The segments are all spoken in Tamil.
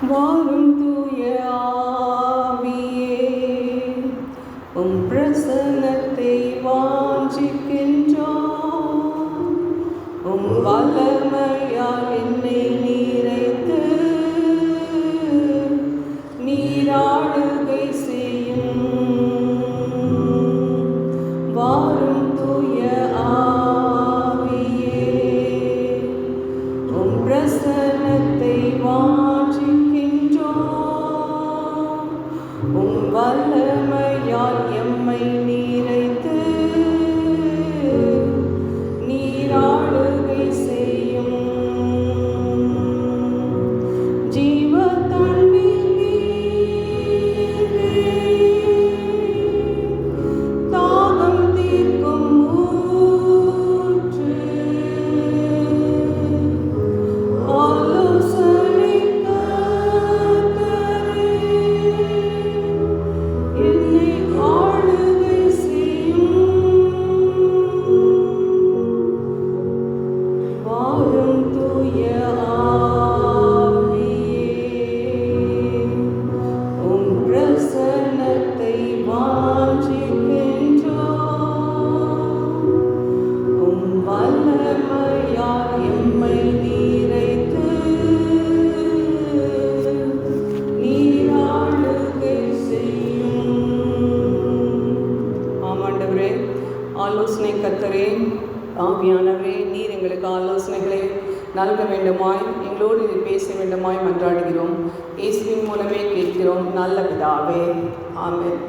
வாரும் தூய ஆவியே, உம் பிரசன்னத்தை வாஞ்சிக்கின்றோம். உம் வல்லமையால் என்னை நிறைத்து நீராடுகை செய்யும். வாரும் தூய ஆவியே, உம் பிரசன்னத்தை வாஞ்சிக்கின்றோம். உம் வல்லமையால் எம்மை நிறைத்து நீராடுகை செய்யும். ஜீவ தண்ணீரே, தாகம் தீர்க்கும் ஊற்று, ஆலோசனை கர்த்தரே, என்னை ஆளுகை செய்யும். வாரும் தூய ஆவியே, உம் பிரசன்னத்தை வாஞ்சிக்கின்றோம். உம் வல்லமையால் எம்மை நிறைத்து நீராடுகை செய்யும். ஆமாண்டவரே, ஆலோசனை கர்த்தரே, ஆவியானவரே, நீர் எங்களுக்கு ஆலோசனைகளை நல்க வேண்டுமாய், எங்களோடு நீர் பேச வேண்டுமாய் மன்றாடுகிறோம். இயேசுவின் மூலமே கேட்கிறோம் நல்ல பிதாவே, ஆமென்.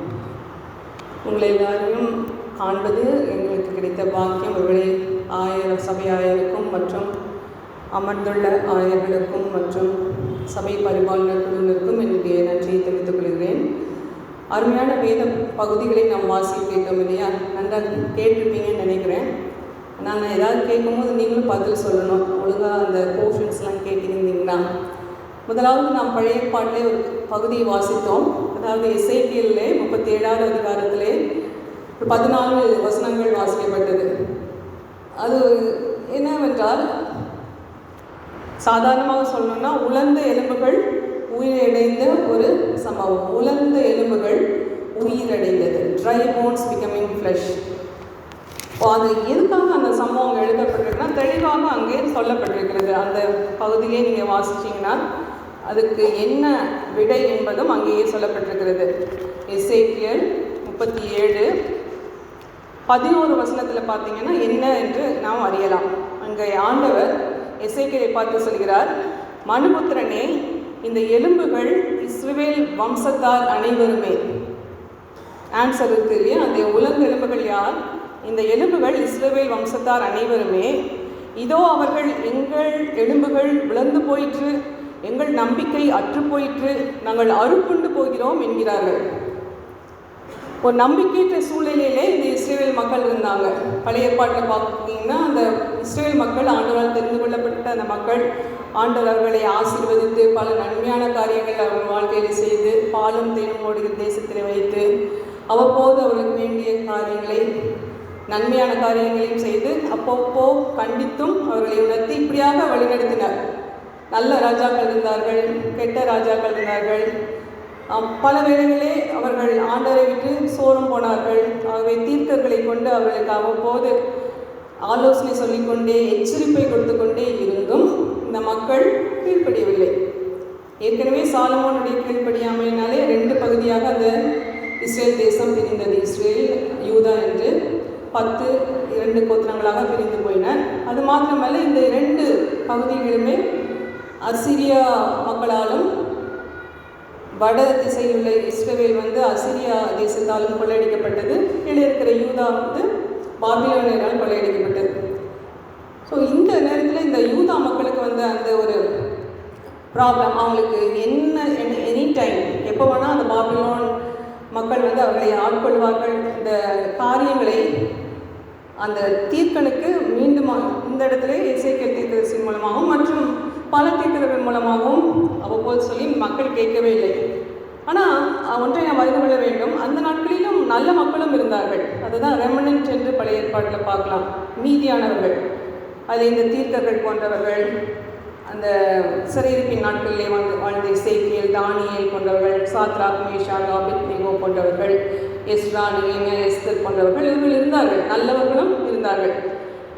உங்களை எல்லாரையும் காண்பது எங்களுக்கு கிடைத்த பாக்கியம். ஒருவேளை சபை ஆயருக்கும் மற்றும் அமர்ந்துள்ள ஆயர்களுக்கும் மற்றும் சபை பரிபாலனர் குழுவினருக்கும் என்னுடைய நன்றியை தெரிவித்துக் கொள்கிறேன். அருமையான வேத பகுதிகளை நாம் வாசிப்போம் இல்லையா? நன்றாக கேட்டிருப்பீங்கன்னு நினைக்கிறேன். நான் ஏதாவது கேட்கும்போது நீங்களும் பதில் சொல்லணும். ஒழுங்காக அந்த போர்ஷன்ஸ்லாம் கேட்டிருந்தீங்கன்னா, முதலாவது நாம் பழைய பாட்டிலே ஒரு பகுதியை வாசித்தோம். அதாவது எசேக்கியேலிலே 37வது அதிகாரத்திலே 14 வசனங்கள் வாசிக்கப்பட்டது. அது என்னவென்றால், சாதாரணமாக சொல்லணும்னா உலர்ந்த எலும்புகள் உயிரடைந்த ஒரு சம்பவம். உலர்ந்த எலும்புகள் உயிரடைந்தது, ட்ரை போன்ஸ் பிகமிங் ஃப்ளஷ். அது எதுக்காக அந்த சம்பவம் எழுதப்பட்டிருக்குன்னா தெளிவாக அங்கே சொல்லப்பட்டிருக்கிறது. அந்த பகுதியிலே நீங்கள் வாசிச்சிங்கன்னா அதுக்கு என்ன விடை என்பதும் அங்கேயே சொல்லப்பட்டிருக்கிறது. எசேக்கியேல் 37:11 வசனத்தில் பார்த்தீங்கன்னா என்ன என்று நாம் அறியலாம். அங்கே ஆண்டவர் எசேக்கியேலை பார்த்து சொல்கிறார், மனுபுத்திரனே, இந்த எலும்புகள் இஸ்ரவேல் வம்சத்தார் அனைவருமே. ஆன்சர் இருக்கு இல்லையா? அந்த உலர்ந்த எலும்புகள் யார்? இந்த எலும்புகள் இஸ்ரவேல் வம்சத்தார் அனைவருமே. இதோ அவர்கள், எங்கள் எலும்புகள் விழுந்து போயிற்று, எங்கள் நம்பிக்கை அற்று போயிற்று, நாங்கள் அறுப்புண்டு போகிறோம் என்கிறார்கள். ஒரு நம்பிக்கையற்ற சூழ்நிலையிலே இந்த இஸ்ரவேல் மக்கள் இருந்தாங்க. பழைய ஏற்பாட்டில் பார்த்தீங்கன்னா அந்த இஸ்ரவேல் மக்கள் ஆண்டவரால் தெரிந்து கொள்ளப்பட்ட அந்த மக்கள், ஆண்டவர் அவர்களை ஆசீர்வதித்து பல நன்மையான காரியங்கள் அவர்கள் வாழ்க்கையில் செய்து பாலும் தேனும் ஓடுகிற தேசத்தில் வைத்து அவ்வப்போது அவர்களுக்கு வேண்டிய காரியங்களை, நன்மையான காரியங்களையும் செய்து அப்பப்போ கண்டித்தும் அவர்களை உணர்த்தி இப்படியாக வழிநடத்தினார். நல்ல ராஜாக்கள் இருந்தார்கள், கெட்ட ராஜாக்கள் இருந்தார்கள். பல வேளைகளே அவர்கள் ஆண்டவரை விட்டு சோரம் போனார்கள். ஆகவே தீர்க்கர்களை கொண்டு அவர்களுக்கு அவ்வப்போது ஆலோசனை சொல்லிக்கொண்டே எச்சரிப்பை கொடுத்து கொண்டே இருந்தும் இந்த மக்கள் கீழ்ப்படியவில்லை. ஏற்கனவே சாலமோனுடைய கீழ்ப்படியாமையினாலே 2 பகுதியாக அந்த இஸ்ரேல் தேசம் பிரிந்தது. இஸ்ரேல், யூதா என்று 2 கோத்திரங்களாக பிரிந்து போயின. அது மாத்திரமல்ல, இந்த 2 பகுதிகளுமே அசிரியா மக்களாலும் வட திசையில் உள்ள இஸ்ரவேல் அசிரியா தேசத்தாலும் கொள்ளையடிக்கப்பட்டது. கீழே இருக்கிற யூதா பாபிலோனியரால் கொள்ளையடிக்கப்பட்டது. ஸோ இந்த நேரத்தில் இந்த யூதா மக்களுக்கு அந்த ஒரு ப்ராப்ளம். அவங்களுக்கு என்ன எனி டைம் எப்போ வேணால் அந்த பாபிலோன் மக்கள் அவர்களை ஆட்கொள்வார்கள். இந்த காரியங்களை அந்த தீர்க்கனுக்கு மீண்டும் இந்த இடத்துல எசேக்கியேல் தீர்க்கதரிசியின் மூலமாகவும் மற்றும் பல தீர்க்கதரிசிகள் மூலமாகவும் அவ்வப்போது சொல்லி மக்கள் கேட்கவே இல்லை. ஆனால் ஒன்றை நாம் அறிந்து கொள்ள வேண்டும், அந்த நாட்களிலும் நல்ல மக்களும் இருந்தார்கள். அதுதான் ரெமனன்ட் என்று பழைய ஏற்பாட்டில் பார்க்கலாம். மீதியானவர்கள், அது இந்த தீர்க்கர்கள் போன்றவர்கள், அந்த சிறையிருப்பின் நாட்களிலே வாழ்ந்த இசைக்கியல், தானியேல் போன்றவர்கள், சாத்ராக், மேஷாக், ஆபேத்நேகோ போன்றவர்கள், எஸ்ரா, நெகேமியா, எஸ்தர் போன்றவர்கள் இவர்கள் இருந்தார்கள், நல்லவர்களும் இருந்தார்கள்.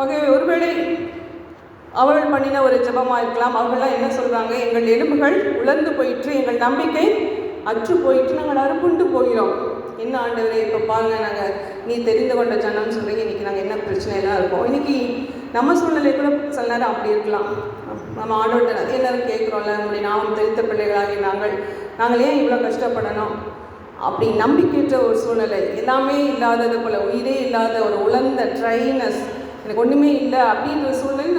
ஆகவே ஒருவேளை அவர்கள் பண்ணின ஒரு ஜெபமாக இருக்கலாம். அவர்கள்லாம் என்ன சொல்கிறாங்க, எங்கள் எலும்புகள் உலர்ந்து போயிற்று, எங்கள் நம்பிக்கை அற்று போயிட்டு, நாங்கள் அறுப்புண்டு போகிறோம். என்ன ஆண்டவரே, இப்போ பாருங்கள், நாங்கள் நீ தெரிந்து கொண்ட ஜனம்னு சொல்கிறீங்க, இன்றைக்கி நாங்கள் என்ன பிரச்சனையெல்லாம் இருக்கோம். இன்றைக்கி நம்ம சூழ்நிலை கூட சில நேரம் அப்படி இருக்கலாம். நம்ம ஆண்டவர்கிட்ட எல்லாரும் கேட்குறோம்ல, உங்களுடைய நாமம் தெரிந்த பிள்ளைகளாகி நாங்கள் ஏன் இவ்வளோ கஷ்டப்படணும், அப்படி நம்பிக்கையற்ற ஒரு சூழ்நிலை, எல்லாமே இல்லாதது போல், உயிரே இல்லாத ஒரு உலர்ந்த ட்ரைனஸ், எனக்கு ஒன்றுமே இல்லை அப்படின்ற சூழ்நிலை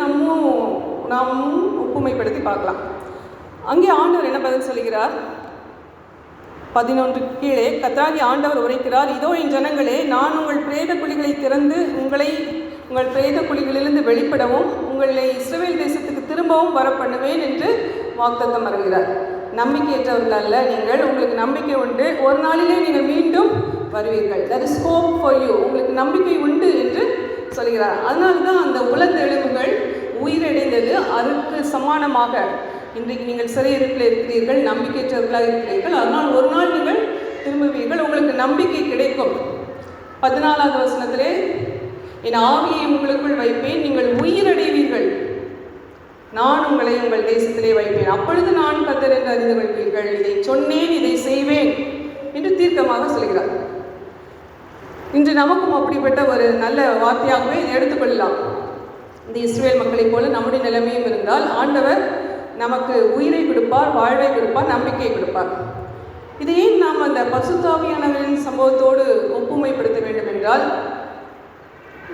நாமும் ஒப்புமைப்படுத்தி பார்க்கலாம். அங்கே ஆண்டவர் என்ன பதில் சொல்கிறார்? 11 கீழே கர்த்தராகிய ஆண்டவர் உரைக்கிறார், இதோ என் ஜனங்களே, நான் உங்கள் பிரேத குழிகளை திறந்து உங்கள் பிரேத குழிகளிலிருந்து வெளிப்படவும் உங்களை இஸ்ரவேல் தேசத்துக்கு திரும்பவும் வர பண்ணுவேன் என்று வாக்குத்தத்தம் வருகிறார். நம்பிக்கையற்றவர்கள் அல்ல நீங்கள், உங்களுக்கு நம்பிக்கை உண்டு, ஒரு நாளிலே நீங்கள் மீண்டும் வருவீர்கள். that is hope for you. உங்களுக்கு நம்பிக்கை உண்டு என்று சொல்கிறார். அதனால தான் அந்த உலர்ந்த எலும்புகள் உயிரடைந்தது அதற்கு சமானமாக. இன்றைக்கு நீங்கள் சிறையிருப்பில் இருக்கிறீர்கள், நம்பிக்கையற்றவர்களாக இருக்கிறீர்கள், அதனால் ஒரு நாள் நீங்கள் திரும்புவீர்கள், உங்களுக்கு நம்பிக்கை கிடைக்கும். 14வது வசனத்திலே, என் ஆவியை உங்களுக்குள் வைப்பேன், நீங்கள் உயிரடைவீர்கள், நான் உங்களை உங்கள் தேசத்திலே வைப்பேன், அப்பொழுது நான் கர்த்தர் என்று அறிந்து கொள்வீர்கள், இதை சொன்னேன், இதை செய்வேன் என்று தீர்க்கமாக சொல்கிறார். இன்று நமக்கும் அப்படிப்பட்ட ஒரு நல்ல வார்த்தையாகவே எடுத்துக்கொள்ளலாம். இந்த இஸ்ரவேல் மக்களைப் போல நம்முடைய நிலைமையும் இருந்தால் ஆண்டவர் நமக்கு உயிரை கொடுப்பார், வாழ்வை கொடுப்பார், நம்பிக்கை கொடுப்பார். இதையே நாம் அந்த பரிசுத்தாவியானவரின் சம்பவத்தோடு ஒப்புமைப்படுத்த வேண்டும் என்றால்,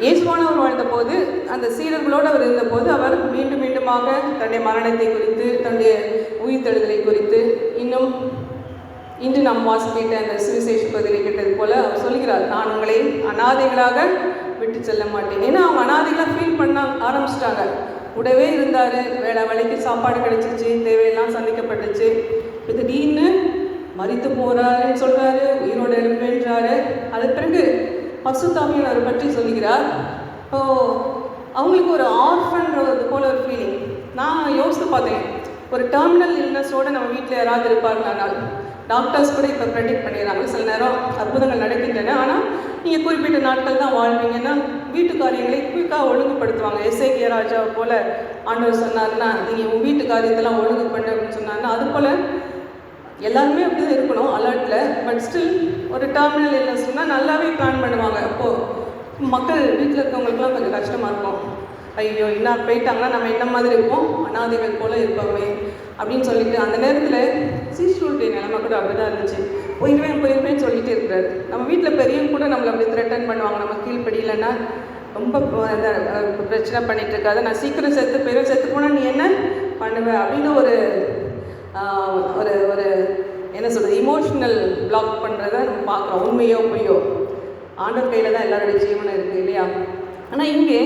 இயேசுவானவர் வாழ்ந்தபோது, அந்த சீடர்களோடு அவர் இருந்தபோது, அவர் மீண்டும் மீண்டுமாக தன்னுடைய மரணத்தை குறித்து, தன்னுடைய உயிர்த்தெழுதலை குறித்து, இன்னும் இன்று நாம் வாசிக்கிட்ட அந்த சுவிசேஷ பகுதியை கேட்டது போல அவர் சொல்கிறார், நான் உங்களை அனாதைகளாக விட்டு செல்ல மாட்டேன். ஏன்னா அவங்க அனாதைகளாக ஃபீல் பண்ண ஆரம்பிச்சிட்டாங்க. கூடவே இருந்தார், வேலைக்கு சாப்பாடு கிடைச்சிச்சு, தேவையெல்லாம் சந்திக்கப்பட்டுச்சு, திடீர்னு மரித்து போகிறாருன்னு சொல்கிறாரு, உயிரோடு எழுப்புன்றாரு. அது பிறகு பரிசுத்தாவியானவரை பற்றி சொல்லுகிறார். அவங்களுக்கு ஒரு ஆர்ஃபன்றது போல ஒரு ஃபீலிங். நான் யோசித்து பார்த்தேன், ஒரு டெர்மினல் இல்னஸோடு நம்ம வீட்டில் யாராவது இருப்பாருனால், டாக்டர்ஸ் கூட இப்போ ப்ரெடிக்ட் பண்ணிடுறாங்க, சில நேரம் அற்புதங்கள் நடக்கின்றன, ஆனால் நீங்கள் குறிப்பிட்ட நாட்கள் தான் வாழ்வீங்கன்னா வீட்டு காரியங்களை குயிக்காக ஒழுங்குபடுத்துவாங்க. எஸ்ஐகே ராஜாவை போல் ஆண்டவர் சொன்னார்னா, நீங்கள் உங்கள் வீட்டு காரியத்தெல்லாம் ஒழுங்கு பண்ணு அப்படின்னு சொன்னார்னா, அது போல் எல்லாருமே அப்படி தான் இருக்கணும் அலர்ட்டில். பட் ஸ்டில் ஒரு டெர்மினல் இல்னஸ்னால் நல்லாவே பிளான் பண்ணுவாங்க. அப்போது மக்கள் வீட்டில் இருக்கவங்களுக்குலாம் கொஞ்சம் கஷ்டமாக இருக்கும். ஐயோ இன்னும் போயிட்டாங்கன்னா நம்ம என்ன மாதிரி இருப்போம், அனாதைகள் போல் இருப்போமே அப்படின்னு சொல்லிட்டு, அந்த நேரத்தில் சீஷர்களுடைய நிலைமை கூட அப்படி தான் இருந்துச்சு. போயிருவேன்னு சொல்லிட்டு இருக்கிறாரு. நம்ம வீட்டில் பெரியவங்க கூட நம்மளை அப்படி த்ரெட்டன் பண்ணுவாங்க, நம்ம கீழ்படியிலன்னா ரொம்ப பிரச்சனை பண்ணிகிட்டு இருக்காது, நான் சீக்கிரம் செத்து போனால் நீ என்ன பண்ணுவேன் அப்படின்னு ஒரு ஒரு என்ன சொல்கிறது, இமோஷ்னல் பிளாக் பண்ணுறத நம்ம பார்க்குறோம். உண்மையோ பொய்யோ ஆண்டவர் கையில் தான் எல்லாருடைய ஜீவனம் இருக்குது இல்லையா? ஆனால் இங்கே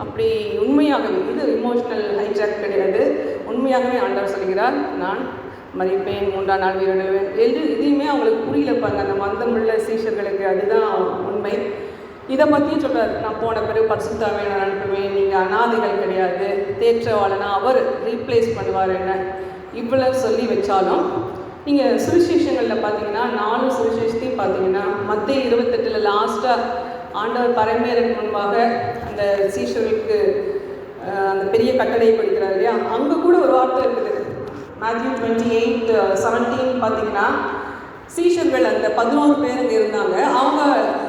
அப்படி உண்மையாகவே இது இமோஷ்னல் ஹைஜாக் கிடையாது. உண்மையாகவே ஆண்டவர் சொல்கிறார், நான் மரிப்பேன், 3ஆம் நாள் உயிரோடுவேன். இதையுமே அவங்களுக்கு புரியல பாருங்க, அந்த மந்தமுள்ள சீஷர்களுக்கு. அதுதான் உண்மை. இதை பற்றியும் சொல்கிறார், நான் போன பிறகு பரிசுத்தாவியானவரை அனுப்புவேன், நீங்கள் அனாதைகள் கிடையாது, தேற்றவாளனா அவர் ரீப்ளேஸ் பண்ணுவார் என்ன இவ்வளோ சொல்லி வச்சாலும், நீங்கள் சுவிசேஷங்களில் பார்த்தீங்கன்னா 4 சுவிசேஷத்தையும் பார்த்தீங்கன்னா மத்தேயு 28 லாஸ்ட்டாக ஆண்டவர் பரமேறக்கு முன்பாக அந்த சீஷர்களுக்கு அந்த பெரிய கட்டளையை கொடுக்கிறார் இல்லையா, அங்கே கூட ஒரு வார்த்தை இருக்குது. மேத்யூ 28:17 பார்த்தீங்கன்னா, சீஷர்கள் அந்த 11 பேர் அங்கே இருந்தாங்க, அவங்க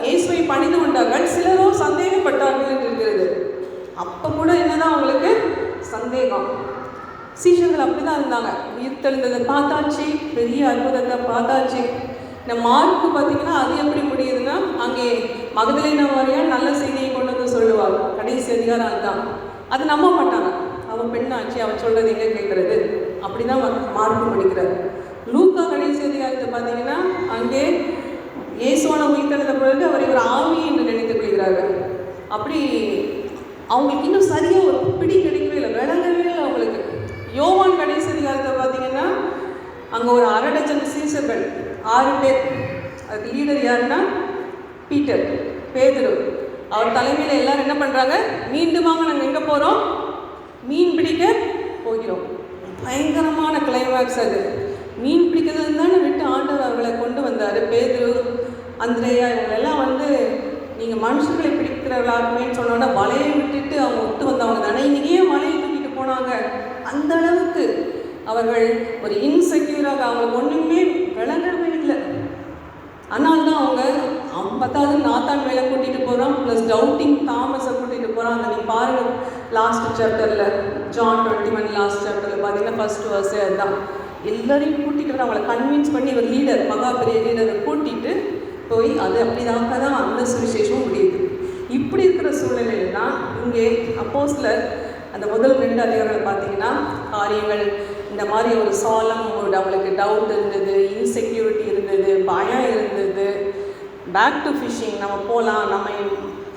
இயேசுவை பணிந்து கொண்டார்கள், சிலரோ சந்தேகப்பட்டார்கள் என்று இருக்கிறது. அப்போ கூட என்னதான் அவங்களுக்கு சந்தேகம். சீஷர்கள் அப்படி தான் இருந்தாங்க. உயிர்த்தெழுந்ததை பார்த்தாச்சு, பெரிய அற்புதத்தை பார்த்தாச்சு. இந்த மார்க்கு பார்த்தீங்கன்னா அது எப்படி முடியுதுன்னா, அங்கே மகதலேனா மரியாள் நல்ல செய்தியை கொண்டு வந்து சொல்லுவாள், கடைசி அதிகாரம் அதுதான். அது நம்ப மாட்டாங்க, அவன் பெண்ணாச்சு, அவன் சொல்கிறது எங்கே கேட்குறது, அப்படி தான் மார்க்கு முடிக்கிறார். லூக்கா கடைசி அதிகாரத்தை பார்த்தீங்கன்னா, அங்கே இயேசுவான உயிர்த்தெழுந்த பிறகு அவர் இவர் ஆவி என்று நினைத்துக் கொள்கிறார்கள். அப்படி அவங்களுக்கு இன்னும் சரியாக ஒரு பிடி கிடைக்கவே இல்லை, விளங்கவே இல்லை அவங்களுக்கு. யோவான் கடைசி அதிகாரத்தை பார்த்தீங்கன்னா, அங்கே ஒரு 1/2 டஜன் சீஷர்கள் 6 பேர். அதுக்கு லீடர் யாருன்னா பீட்டர், பேதுரு. அவர் தலைமையில் எல்லாரும் என்ன பண்ணுறாங்க, மீண்டுமாக நாங்கள் எங்கே போகிறோம், மீன் பிடிக்க போகிறோம். பயங்கரமான கிளைமேக்ஸ் அது. மீன் பிடிக்கிறது தானே விட்டு ஆண்டவர் அவர்களை கொண்டு வந்தார். பேதுரு, அந்திரேயா இவங்களெல்லாம் வந்து நீங்கள் மனுஷர்களை பிடிக்கிறவர்களாகுமேன்னு சொன்னோன்னா வலையை விட்டுட்டு அவங்க விட்டு வந்தவங்க தானே. இன்றைக்கி ஏன் வலையை தூக்கிட்டு போனாங்க? அந்த அளவுக்கு அவர்கள் ஒரு இன்செக்யூராக அவங்களுக்கு ஒன்றுமே விளங்கவே இல்லை. அதனால தான் அவங்க 50வது நாத்தான் மேலே கூட்டிகிட்டு போகிறோம், ப்ளஸ் டவுட்டிங் தாமஸை கூட்டிகிட்டு போகிறோம். அந்த நீங்கள் பாருங்கள் லாஸ்ட் சாப்டரில், ஜான் 21 லாஸ்ட் சாப்டரில் பார்த்தீங்கன்னா ஃபர்ஸ்ட் வர்ஸே அதுதான். எல்லாரையும் கூட்டிகிட்டு வர அவங்களை கன்வின்ஸ் பண்ணி ஒரு லீடர், மகா பெரிய லீடரை கூட்டிகிட்டு போய் அது அப்படிதாக்க தான் அந்த சுவிசேஷமும் முடியுது. இப்படி இருக்கிற சூழ்நிலையில் தான் இங்கே அப்போஸ்தலர் அந்த முதல் 2 அதிகாரங்கள் பார்த்தீங்கன்னா காரியங்கள் இந்த மாதிரி ஒரு சாலம் மூட், அவங்களுக்கு டவுட் இருந்தது, இன்செக்யூரிட்டி இருந்தது, பயம் இருந்தது. பேக் டு ஃபிஷிங், நம்ம போகலாம், நம்ம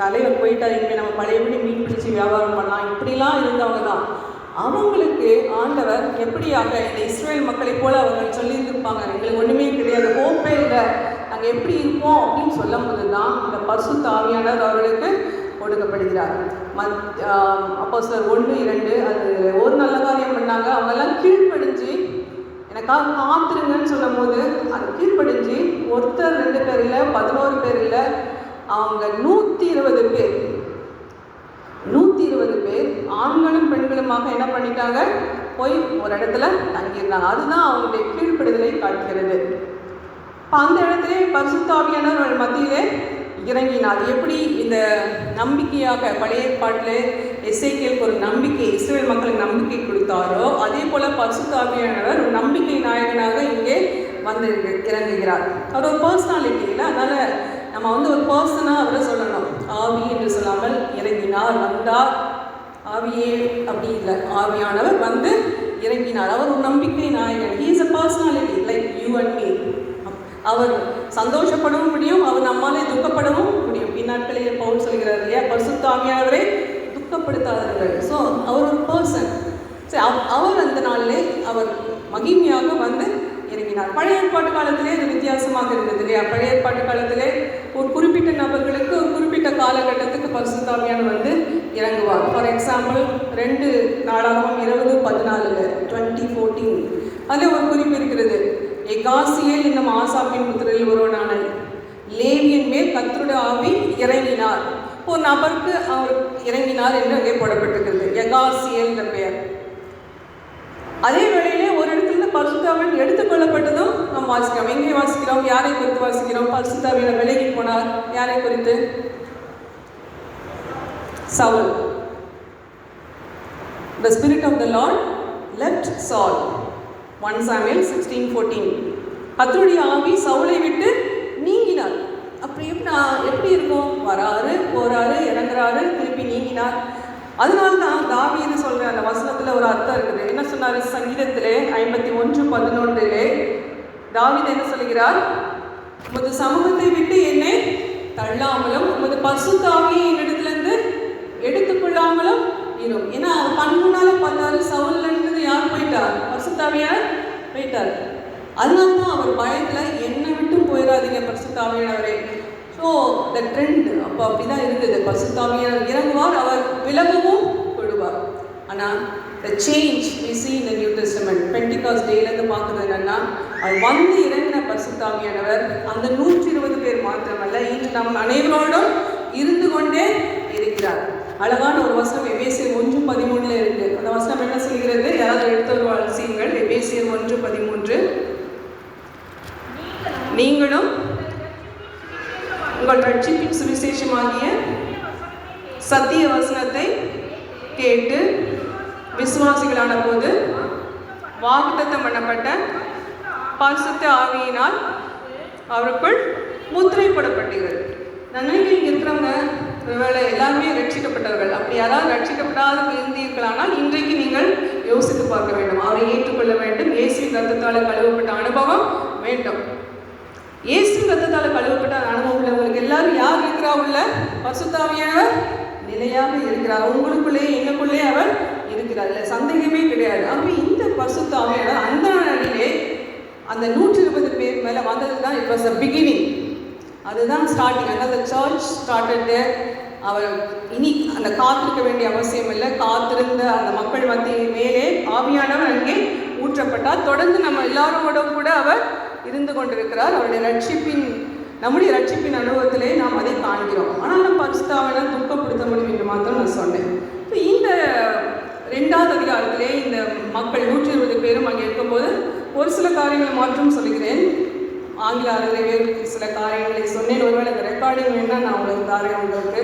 தலைவர் போயிட்டார், இனிமேல் நம்ம பழையபடி மீன் பிடிச்சி வியாபாரம் பண்ணலாம், இப்படிலாம் இருந்தவங்க தான். அவங்களுக்கு ஆண்டவர் எப்படியாக இந்த இஸ்ரேல் மக்களை போல் அவர்கள் சொல்லியிருந்திருப்பாங்க, எங்களுக்கு ஒன்றுமே கிடையாது, ஹோப்பே இல்லை, நாங்கள் எப்படி இருப்போம் அப்படின்னு சொல்லும் போது தான் இந்த பரிசுத்த ஆவியானவர் அவர்களுக்கு கொடுக்கப்படுகிறார். அப்போஸ்தலர் 1-2 அது ஒரு நல்ல காரியம் பண்ணாங்க. அவங்கெல்லாம் கீழ்ப்படிஞ்சு எனக்காக காத்துருங்கன்னு சொல்லும் போது அது கீழ்ப்படிஞ்சு ஒருத்தர் 2 பேர் இல்லை, 11 பேர் இல்லை, அவங்க 120 பேர் 120 பேர் ஆண்களும் பெண்களுமாக என்ன பண்ணிட்டாங்க, போய் ஒரு இடத்துல தங்கியிருந்தாங்க. அதுதான் அவங்களுடைய கீழ்ப்படுதலை காட்டுகிறது. இப்போ அந்த இடத்துல பரிசுத்த ஆவியானவர் மத்தியிலே இறங்கினார். எப்படி இந்த நம்பிக்கையாக பழைய ஏற்பாட்டில் எசேக்கியேலுக்கு ஒரு நம்பிக்கை, இஸ்ரேல் மக்களுக்கு நம்பிக்கை கொடுத்தாரோ, அதே போல் பரிசுத்த ஆவியானவர் ஒரு நம்பிக்கை நாயகனாக இங்கே வந்து இறங்குகிறார். அவர் ஒரு பர்சனாலிட்டி இல்லை, அதனால் நம்ம வந்து ஒரு பர்சனாக அவரை சொல்லணும். ஆவி என்று சொல்லாமல் இறங்கினார், வந்தார், ஆவியே அப்படி இல்லை, ஆவியானவர் வந்து இறங்கினார். அவர் ஒரு நம்பிக்கை நாயகன். He is a personality like you and me. அவர் சந்தோஷப்படவும் முடியும், அவர் நம்மாலே துக்கப்படவும் முடியும். இந்நாட்களிலே பவுல் சொல்கிறார் இல்லையா, பரிசுத்த ஆவியானவரை துக்கப்படுத்தாதீர்கள். ஸோ அவர் ஒரு பர்சன். சரி, அவர் அந்த நாளிலே அவர் மகிமையாக வந்து இறங்கினார். பழைய ஏற்பாட்டு காலத்திலே அது வித்தியாசமாக இருந்தது இல்லையா. பழைய ஏற்பாட்டு காலத்திலே ஒரு குறிப்பிட்ட நபர்களுக்கு ஒரு குறிப்பிட்ட காலகட்டத்துக்கு பரிசுத்த ஆவியானவர் வந்து இறங்குவார். ஃபார் எக்ஸாம்பிள் 2 நாளாகமம் 20:14 20:14 அதில் ஒரு குறிப்பு இருக்கிறது. எகாசியேல் என்னும் ஆசாப்பின் புத்திரரில் ஒருவனான லேவியன் மேல் கர்த்தருடைய ஆவி இறங்கினார். ஒரு நபருக்கு அவர் இறங்கினார் என்று அங்கே போடப்பட்டிருக்கிறது, எகாசியேல் என்ற பெயர். அதே வேளையிலே ஒரு இடத்துல பரிசுத்த ஆவியானவர் எடுத்துக்கொள்ளப்பட்டதும் நாம் வாசிக்கிறோம். எங்கே வாசிக்கிறோம்? யாரை குறித்து வாசிக்கிறோம்? பரிசுத்த ஆவியானவர் விலகி போனார். யாரை குறித்து? Saul. The spirit of the Lord left Saul. 1 Samuel 16:14. கர்த்தருடைய ஆவி சவுலை விட்டு நீங்கினார். அப்படி எப்படி இருக்கும்? வராரு, போறாரு, இறங்குறாரு, திருப்பி நீங்கினார். அதனால தான் தாவீது சொல்கிற அந்த வசனத்தில் ஒரு அர்த்தம் இருக்குது. என்ன சொன்னார்? சங்கீதத்திலே 51:11 தாவீது என்ன சொல்கிறார்? உமது சமூகத்தை விட்டு என்னை தள்ளாமலும் உமது பரிசுத்த ஆவியை என்னிடத்துலேருந்து எடுத்துக்கொள்ளாமலும் இரும். ஏன்னா அவர் கண்முன்னால பார்த்தாரு, சவுல்ல இருந்தது யார் போயிட்டார்? பரிசுத்த ஆவியானவர் போயிட்டார். அதனால தான் அவர் பயத்தில் என்னை விட்டும் போயிடாதீங்க பரிசுத்த ஆவியானவரே. ஸோ த ட்ரெண்ட் அப்போ அப்படி தான் இருந்தது. பரிசுத்த ஆவியானவர் இறங்குவார், அவர் விலகவும் கொள்வார். ஆனால் the change we see in the New Testament Pentecost டேலேருந்து பார்க்குறது என்னென்னா, அவர் வந்து இறங்கின பரிசுத்த ஆவியானவர் அந்த 120 பேர் மாத்திரமல்ல, இன்று நம் அனைவரோடும் இருந்து கொண்டே இருக்கிறார். அழகான ஒரு வசனம் எபேசியர் 1:13 இருக்கு. அந்த வசனம் என்ன சொல்கிறது? யாராவது எடுத்து வாசியுங்கள். எபேசியர் 1:13. நீங்களும் உங்கள் ரட்சிப்பின் சுவிசேஷமாகிய சத்திய வசனத்தை கேட்டு விசுவாசிகளான போது வாக்குத்தத்தம் பண்ணப்பட்ட பரிசுத்த ஆவியினால் அவருக்குள் முத்திரை போடப்பட்டீர்கள். நன்மைகள் இங்கே இருக்கிறவங்க ஒருவேளை எல்லாருமே ரட்சிக்கப்பட்டவர்கள். அப்படி யாராவது ரட்சிக்கப்படாத இருந்தீர்களானால் இன்றைக்கு நீங்கள் யோசித்து பார்க்க வேண்டும். அவரை ஏற்றுக்கொள்ள வேண்டும். இயேசுவின் ரத்தத்தால் கழுவப்பட்ட அனுபவம் வேண்டும். இயேசுவின் ரத்தத்தால் கழுவப்பட்ட அனுபவம் உள்ளவங்களுக்கு எல்லாரும் யார் இருக்கிறா? உள்ள பரிசுத்த ஆவியானவர் நிலையாக இருக்கிறார். உங்களுக்குள்ளே என்னக்குள்ளே அவர் இருக்கிறார், இல்லை சந்தேகமே கிடையாது. அப்போ இந்த பரிசுத்த ஆவியானவர் அந்த நாளிலே அந்த 120 பேர் மேலே வந்தது தான் இட் வாஸ் த பிகினிங். அதுதான் ஸ்டார்டிங். அதாவது சர்ச் ஸ்டார்டடு. அவர் இனி அந்த காத்திருக்க வேண்டிய அவசியம் இல்லை. காத்திருந்த அந்த மக்கள் மத்திய மேலே ஆவியானவர் அங்கே ஊற்றப்பட்டார். தொடர்ந்து நம்ம எல்லாரோட கூட அவர் இருந்து கொண்டிருக்கிறார். அவருடைய நம்முடைய ரட்சிப்பின் அனுபவத்திலே நாம் அதை காண்கிறோம். ஆனால் நம்ம பரிசுத்தாவினால் துக்கப்படுத்த முடியும் என்று மாத்திரம் நான் சொன்னேன். இந்த 2வது அதிகாரத்திலே இந்த மக்கள் 120 பேரும் அங்கே இருக்கும்போது ஒரு சில காரியங்களை மாற்றம் சொல்கிறேன். ஆங்கில அறிவிலே சில காரியங்களை சொன்னேன். ஒருவேளை இந்த ரெக்கார்டிங் வேணால் நான் உங்களுக்கு தாரேன் உங்களுக்கு.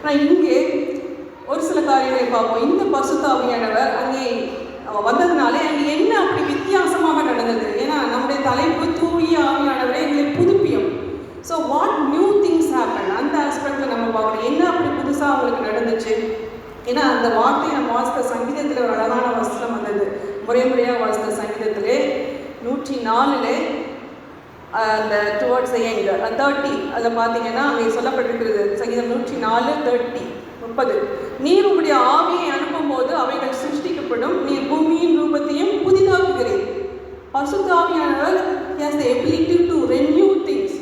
ஆனால் இங்கே ஒரு சில காரியங்களை பார்ப்போம். இந்த பரிசுத்த ஆவியானவர் அங்கே வந்ததுனாலே அங்கே என்ன அப்படி வித்தியாசமாக நடந்தது? ஏன்னா நம்முடைய தலைப்பு தூய ஆவியானவரே எங்களை புதுப்பியும். So what new things happen, அந்த ஆஸ்பெக்டில் நம்ம பார்க்கணும். என்ன அப்படி புதுசாக அவங்களுக்கு நடந்துச்சு? ஏன்னா அந்த வார்த்தையை நம்ம வாசித்த சங்கீதத்தில் ஒரு அழகான வசனம் வந்தது. முறையாக வாசித்த சங்கீதத்திலே 104 அந்த டுவர்ட்ஸ் எண்ட் 30 அதில் பார்த்தீங்கன்னா அங்கே சொல்லப்பட்டிருக்கிறது. சங்கீதம் 104:30 நீர் உங்களுடைய ஆவியை அனுப்பும்போது அவைகள் சிருஷ்டிக்கப்படும், நீர் பூமியின் ரூபத்தையும் புதிதாக்குகிறேன். பரிசுத்த ஆவியானவர் has the ability to renew things.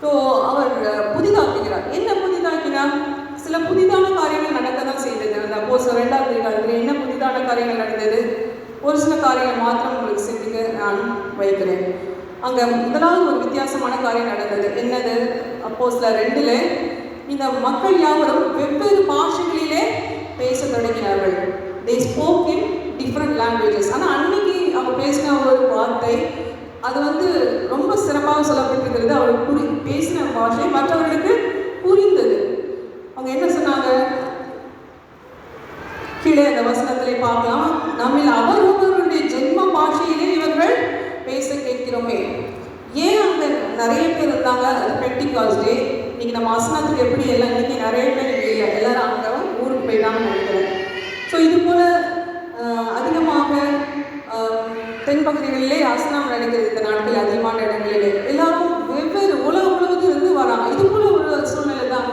So அவர் புதிதாக்குகிறார். என்ன புதிதாக்கினார்? சில புதிதான காரியங்கள் நடக்க தான் செய்தது. அந்த அப்போஸ்தலர் 2ஆம் அதிகாரத்தில் என்ன புதிதான காரியங்கள் நடந்தது? ஒரு சில காரியங்கள் மாத்திரம் உங்களுக்கு சிந்திக்க நான் வைக்கிறேன். அங்கே முதலாவது ஒரு வித்தியாசமான காரியம் நடந்தது. என்னது? அப்போஸ்தலர் 2 இந்த மக்கள் யாவரும் வெவ்வேறு பாஷைகளிலே பேச தொடங்கினார்கள். they spoke in different languages. ஆனால் அன்னைக்கு அவங்க பேசின ஒரு வார்த்தை அது ரொம்ப சிறப்பாக சொல்லப்பட்டிருக்கிறது. அவர் பேசின பாஷை மற்றவர்களுக்கு புரிந்தது. அவங்க என்ன சொன்னாங்க? கீழே அந்த வசனத்திலே பார்க்கலாம். நம்மில் அவர்களுடைய ஜென்ம பாஷையிலே இவர்கள் பேச கேட்கிறோமே. ஏன் அங்க நிறைய பேர் இருந்தாங்க? அது பெண்டிகாஸ்ட் டே. இன்னைக்கு நம்ம வசனத்துக்கு எப்படி எல்லாம் இன்னைக்கு நிறைய பேர் இல்லை, எல்லாரும் அங்கே ஊருக்கு போயிட்டாங்கன்னு நினைக்கிறேன். ஸோ இது போல அதிகமாக தென்பகுதிகளிலே ஆசனம் நடக்கிறது. இந்த நாட்கள் அதிகமான இடங்களிலே எல்லாரும் வெவ்வேறு உலகம் முழுவதும் இருந்து வராங்க. இது போல ஒரு சூழ்நிலை தான்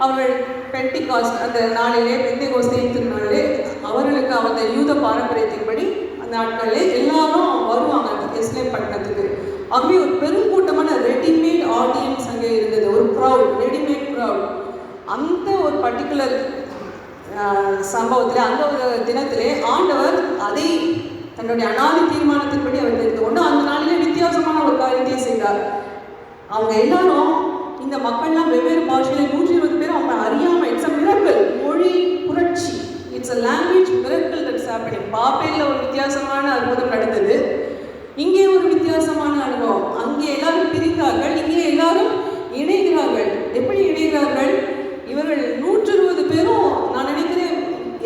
அவர்கள் பெண்டிகாஸ்ட் அந்த நாளிலே, பெந்தேகோஸ்தே திருநாளிலே அவர்களுக்கு அந்த யூத பாரம்பரியத்தின்படி அந்த நாட்களில் எல்லாரும் வருவாங்க எருசலேம் பட்டணத்துக்கு. ஆகவே ஒரு பெருங்கூட்டமான ரெடிமேட் ஆடியன்ஸ் அங்கே இருந்தது. ஒரு க்ரௌட், ரெடிமேட் க்ரௌட். அந்த ஒரு பர்டிகுலர் சம்பவத்தில், அந்த ஒரு தினத்திலே ஆண்டவர் அதை தன்னுடைய அனாதி தீர்மானத்தின்படி அவர் தெரிந்து கொண்டு அந்த நாளிலே வித்தியாசமான ஒரு காரியத்தை செய்தார். அவங்க எல்லாரும், இந்த மக்கள்லாம் வெவ்வேறு பாஷையில் 120 பேர் அவங்க அறியாமல், இட்ஸ் அ மிரக்கல், மொழி புரட்சி, it's a language miracle that's happening. பாபேலில் ஒரு வித்தியாசமான அற்புதம் நடந்தது. இங்கே ஒரு வித்தியாசமான அனுபவம். அங்கே எல்லாரும் பிரிந்தார்கள், இங்கே எல்லாரும் இணைகிறார்கள். எப்படி இணைகிறார்கள்? இவர்கள் 120 பேரும் நான் நினைக்கிறேன்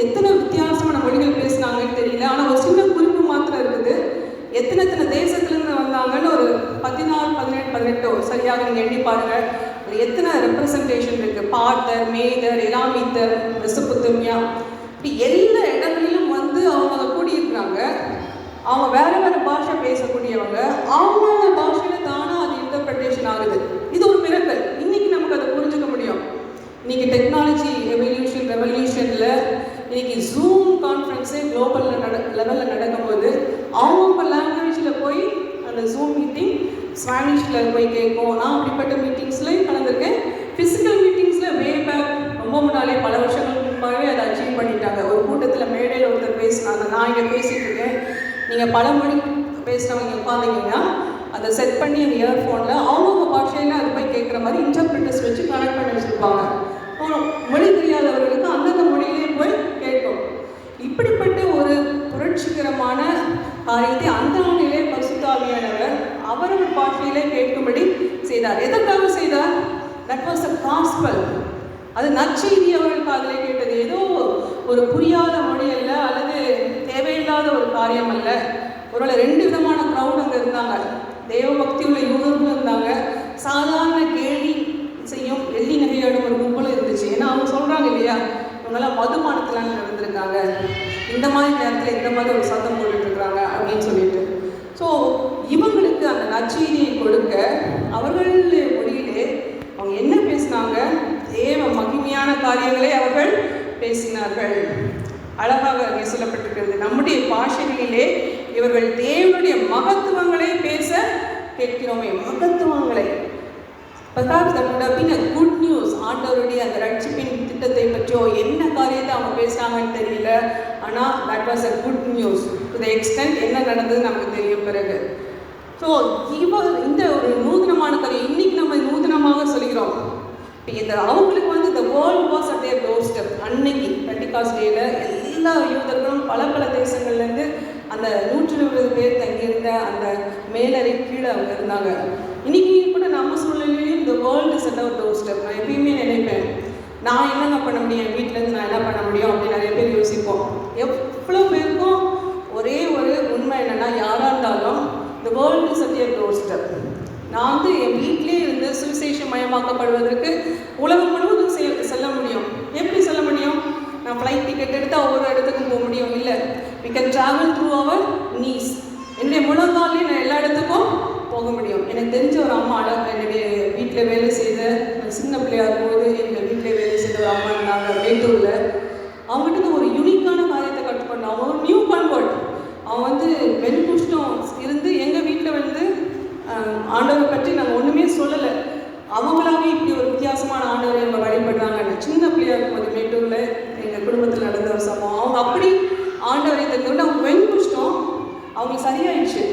எத்தனை வித்தியாசமான மொழிகள் பேசினாங்கன்னு தெரியல. ஆனால் ஒரு சின்ன குறிப்பு மாத்திரம் இருக்குது. எத்தனை தேசத்துலேருந்து வந்தாங்கன்னு ஒரு 14, 17, 18 சரியாக நீங்கள் எண்ணி பாருங்கள். அது எத்தனை ரெப்ரசன்டேஷன் இருக்குது. பார்த்தர், மேதர், எலாமித்தர், மெசொப்பொத்தேமியா, இப்படி எல்லா இடங்களிலும் அவங்க கூடியிருக்கிறாங்க. அவங்க வேறு பாஷை பேசக்கூடியவங்க, அவங்களோட பாஷையில் தானாக அது இன்டர்பிரட்டேஷன் ஆகுது. இது ஒரு மிரக்கல். இன்றைக்கி நமக்கு அதை புரிஞ்சுக்க முடியும். இன்றைக்கி டெக்னாலஜி ரெவல்யூஷனில் இன்றைக்கி ஜூம் கான்ஃபரன்ஸே குளோபல் லெவலில் நடக்கும்போது அவங்க லாங்குவேஜில் போய் அந்த ஜூம் மீட்டிங் ஸ்பானிஷில் போய் கேட்கும். நான் அப்படிப்பட்ட மீட்டிங்ஸ்லேயும் கலந்துருக்கேன். ஃபிசிக்கல் மீட்டிங்ஸில் வே பேக் ரொம்ப முன்னாலே பல வருஷங்களுக்கு முன்பாகவே அதை அச்சீவ் பண்ணிட்டாங்க. ஒரு கூட்டத்தில் மேடையில் ஒருத்தர் பேசினாங்க, நான் இங்கே பேசிகிட்டு இருக்கேன், நீங்கள் பல மொழி பேசுகிறவங்க உட்காந்திங்கன்னா அதை செட் பண்ணி அந்த இயர்ஃபோனில் அவங்கவுங்க பாஷையில் அது போய் கேட்குற மாதிரி இன்டர்பிரிட்டர்ஸ் வச்சு கனெக்ட் பண்ணி வச்சுருப்பாங்க. மொழி தெரியாதவர்களுக்கு அந்தந்த மொழியிலே போய் கேட்கும். இப்படிப்பட்ட ஒரு புரட்சிகரமான காரியத்தை அந்த நாளிலே பரிசுத்த ஆவியானவர் அவரவர் பாஷையிலே கேட்கும்படி செய்தார். எதற்காக செய்தார்? That was a gospel. அது நற்செய்தி அவர்களுக்கு அதில் கேட்டது. ஏதோ ஒரு புரியாத மொழி அல்ல, அல்லது தேவையில்லாத ஒரு காரியம் அல்ல. ஒருவேளை 2 விதமான க்ரௌட் அங்கே இருந்தாங்க. தேவ பக்தி உள்ள யூதர்களும் இருந்தாங்க, சாதாரண கேள்வி செய்யும் வெள்ளி நகையோடும் ஒரு கும்பலும் இருந்துச்சு. ஏன்னா அவங்க சொல்கிறாங்க இல்லையா, இவங்கெல்லாம் மதுபானத்தில் நடந்திருக்காங்க, இந்த மாதிரி நேரத்தில் இந்த மாதிரி ஒரு சத்தம் போட்டுட்ருக்குறாங்க அப்படின்னு சொல்லிட்டு. ஸோ இவங்களுக்கு அந்த நற்செய்தியை கொடுக்க அவர்களுடைய மொழியிலே அவங்க என்ன பேசினாங்க? தேவ மகிமையான காரியங்களை அவர்கள் பேசினார்கள். அழகாக அங்கே சொல்லப்பட்டிருக்கிறது, நம்முடைய பாஷைகளிலே இவர்கள் தேவனுடைய மகத்துவங்களை பேச கேட்கிறோமே. மகத்துவங்களை, perhaps that would have been a good news. ஆண்டவருடைய அந்த ரட்சிப்பின் திட்டத்தை பற்றியோ என்ன காரியத்தை அவங்க பேசுகிறாங்கன்னு தெரியல, ஆனால் that was a good news to the extent என்ன நடந்தது நமக்கு தெரியும் பிறகு. ஸோ இந்த ஒரு நூதனமான கதை இன்னைக்கு நம்ம நூதனமாக சொல்கிறோம். இந்த அவங்களுக்கு வந்து இந்த world was at their door step. அன்னைக்கு பெண்டிகாஸ்ட் டேல எல்லா யூதர்களும் பல பல தேசங்கள்லேருந்து அந்த 120 பேர் தங்கியிருந்த அந்த மேலறை கீழே அவங்க இருந்தாங்க. இன்னைக்கு கூட நம்ம சூழ்நிலையிலையும் இந்த world is at our doorstep. நான் எப்பயுமே நினைப்பேன், நான் என்னங்க பண்ண முடியும், என் வீட்டிலேருந்து நான் என்ன பண்ண முடியும் அப்படின்னு நிறைய பேர் யோசிப்போம். எவ்வளோ பேருக்கும் ஒரே ஒரு உண்மை என்னென்னா, யாராக இருந்தாலும் இந்த world is at your door step. நான் வந்து என் வீட்டிலே இருந்து சுவிசேஷம் மயமாக்கப்படுவதற்கு உலகம் முழுவதும் செல்ல முடியும். எப்படி செல்ல முடியும்? நான் ஃப்ளைட் டிக்கெட் எடுத்தால் ஒவ்வொரு இடத்துக்கும் போக முடியும் இல்லை. We can travel through our knees. என்னுடைய முழங்காலே நான் எல்லா இடத்துக்கும் போக முடியும். எனக்கு தெரிஞ்ச ஒரு அம்மா என்னுடைய வீட்டில் வேலை செய்த சின்ன பிள்ளையாக இருக்கும்போது எங்கள் வீட்டில் வேலை செய்த ஒரு அம்மா இருந்தாங்க மேட்டூரில். அவங்ககிட்ட ஒரு யூனிக்கான காரியத்தை கற்றுக்கொண்டோம். அவங்க ஒரு நியூ கன்வெர்ட். அவன் வந்து வெண்குஷ்டம் இருந்து எங்கள் வீட்டில் வந்து ஆண்டவரை பற்றி நாங்கள் ஒன்றுமே சொல்லலை. அவங்களாவே இப்படி ஒரு வித்தியாசமான ஆண்டவரை அவங்க வழிபடுறாங்க. சின்ன பிள்ளையாக இருக்கும்போது மேட்டூரில் எங்கள் குடும்பத்தில் நடந்த ஒரு சம்பவம். அவங்க அப்படி ஆண்டவரை தெரிஞ்சு அவங்க வெண்குஷ்டம் அவங்களுக்கு சரியாயிடுச்சு.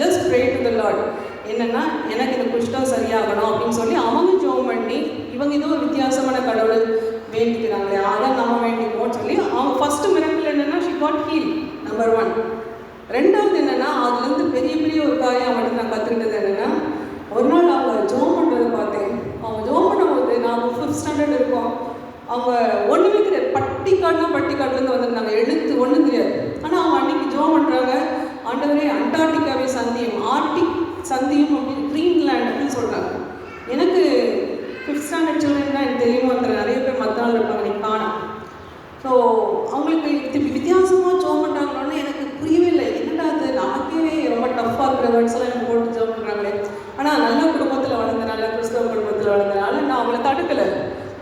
Just pray to the Lord. என்னென்னா எனக்கு இந்த குஷ்டம் சரியாகணும் அப்படின்னு சொல்லி அவங்க ஜெபம் பண்ணி இவங்க ஏதோ ஒரு வித்தியாசமான கடவுள் வேண்டிக்கிறாங்களே, அதான் நம்ம வேண்டிப்போம்னு சொல்லி அவங்க ஃபஸ்ட்டு மிராக்கிள் என்னென்னா ஷி காட் ஹீல், நம்பர் 1. ரெண்டாவது என்னென்னா, அதுலேருந்து பெரிய பெரிய ஒரு காரியம் அவங்கள்ட்ட நான் கற்றுக்கிட்டது என்னென்னா, ஒரு நாள் அவங்க ஜெபம் பண்ணுறதை பார்த்தேன். அவங்க ஜெபம் பண்ணும்போது நாங்கள் 5th ஸ்டாண்டர்ட் இருக்கோம். அவங்க ஒன்றுமே தெரியாது, பட்டிக்காடுலேருந்து வந்திருந்தாங்க, எழுத்து ஒன்றும் தெரியாது. ஆனால் அவங்க அன்றைக்கி ஜெபம் பண்ணுறாங்க, ஆண்டவரே அண்டார்டிகாவே சந்தியும், ஆர்டிக் சந்தியும் அப்படின்னு கிரீன்லேண்ட் அப்படின்னு சொல்கிறாங்க. எனக்கு 5th ஸ்டாண்டர்ட் சில்ட்ரன் தான் எனக்கு தெரியுமா நிறைய பேர் மற்ற நாள் இருப்பாங்க, நீ காணும். ஸோ அவங்களுக்கு வித்தியாசமாக ஜெபம் பண்ணுறாங்களோன்னு எனக்கு புரியவே இல்லை. என்னடா அது நமக்கே ரொம்ப டஃப்பாக இருக்கிற வேர்ட்ஸ்லாம் எனக்கு போட்டு ஜெபம் பண்ணுறாங்களே. ஆனால் நல்ல குடும்பத்தில் வளர்ந்தனால, கிறிஸ்தவ குடும்பத்தில் வளர்ந்தனால நான் அவங்கள தடுக்கலை.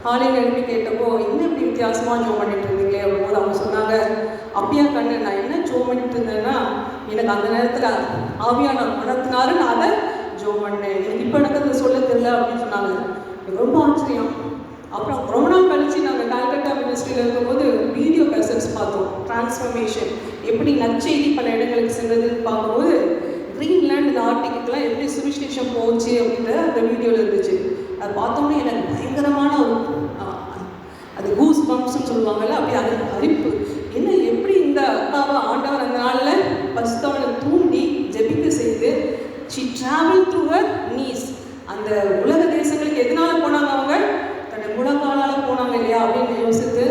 காலையில் எழுப்பி கேட்டப்போ இன்னும் இப்படி வித்தியாசமாக ஜெபம் பண்ணிட்டு இருந்தீங்களே அப்படிம்போது அவங்க சொன்னாங்க, அப்படியா கண்ணு, நான் என்ன ஜெபம் பண்ணிட்டு இருந்தேன்னா எனக்கு அந்த நேரத்தில் ஆவியான உணர்த்தினாரு, நான் அதை ஜெபம் பண்ணேன். எனக்கு இப்போ எனக்கு அதை சொல்ல தெரியல அப்படின்னு சொன்னாங்க. ரொம்ப ஆச்சரியம். அப்புறம் ரொம்ப நாள் கழிச்சு நாங்கள் கால்கட்டா மினிஸ்ட்ரியில் இருக்கும்போது வீடியோ கேசட்ஸ் பார்த்தோம். டிரான்ஸ்ஃபர்மேஷன் எப்படி நற்செய்தி பல இடங்களுக்கு சென்றதுன்னு பார்க்கும்போது கிரீன்லேண்ட் இந்த ஆர்டிக்கெலாம் எப்படி சுவிசேஷம் போச்சு அப்படின்ற அந்த வீடியோவில் இருந்துச்சு. அதை பார்த்தோன்னே எனக்கு பயங்கரமான ஒரு அது கூஸ் பம்ப்ஸ்ன்னு சொல்லுவாங்கல்ல, அப்படி அது அரிப்பு. என்ன எப்படி இந்த அக்காவை ஆண்டவர் அந்த நாளில் பரிசுத்தவனை தூண்டி ஜெபிக்க செய்து she travel through her knees. அந்த உலக தேசங்களுக்கு எதனால் போனாங்க? அவங்க தன்னை முழங்காலால் போனாங்க இல்லையா அப்படின்னு யோசித்து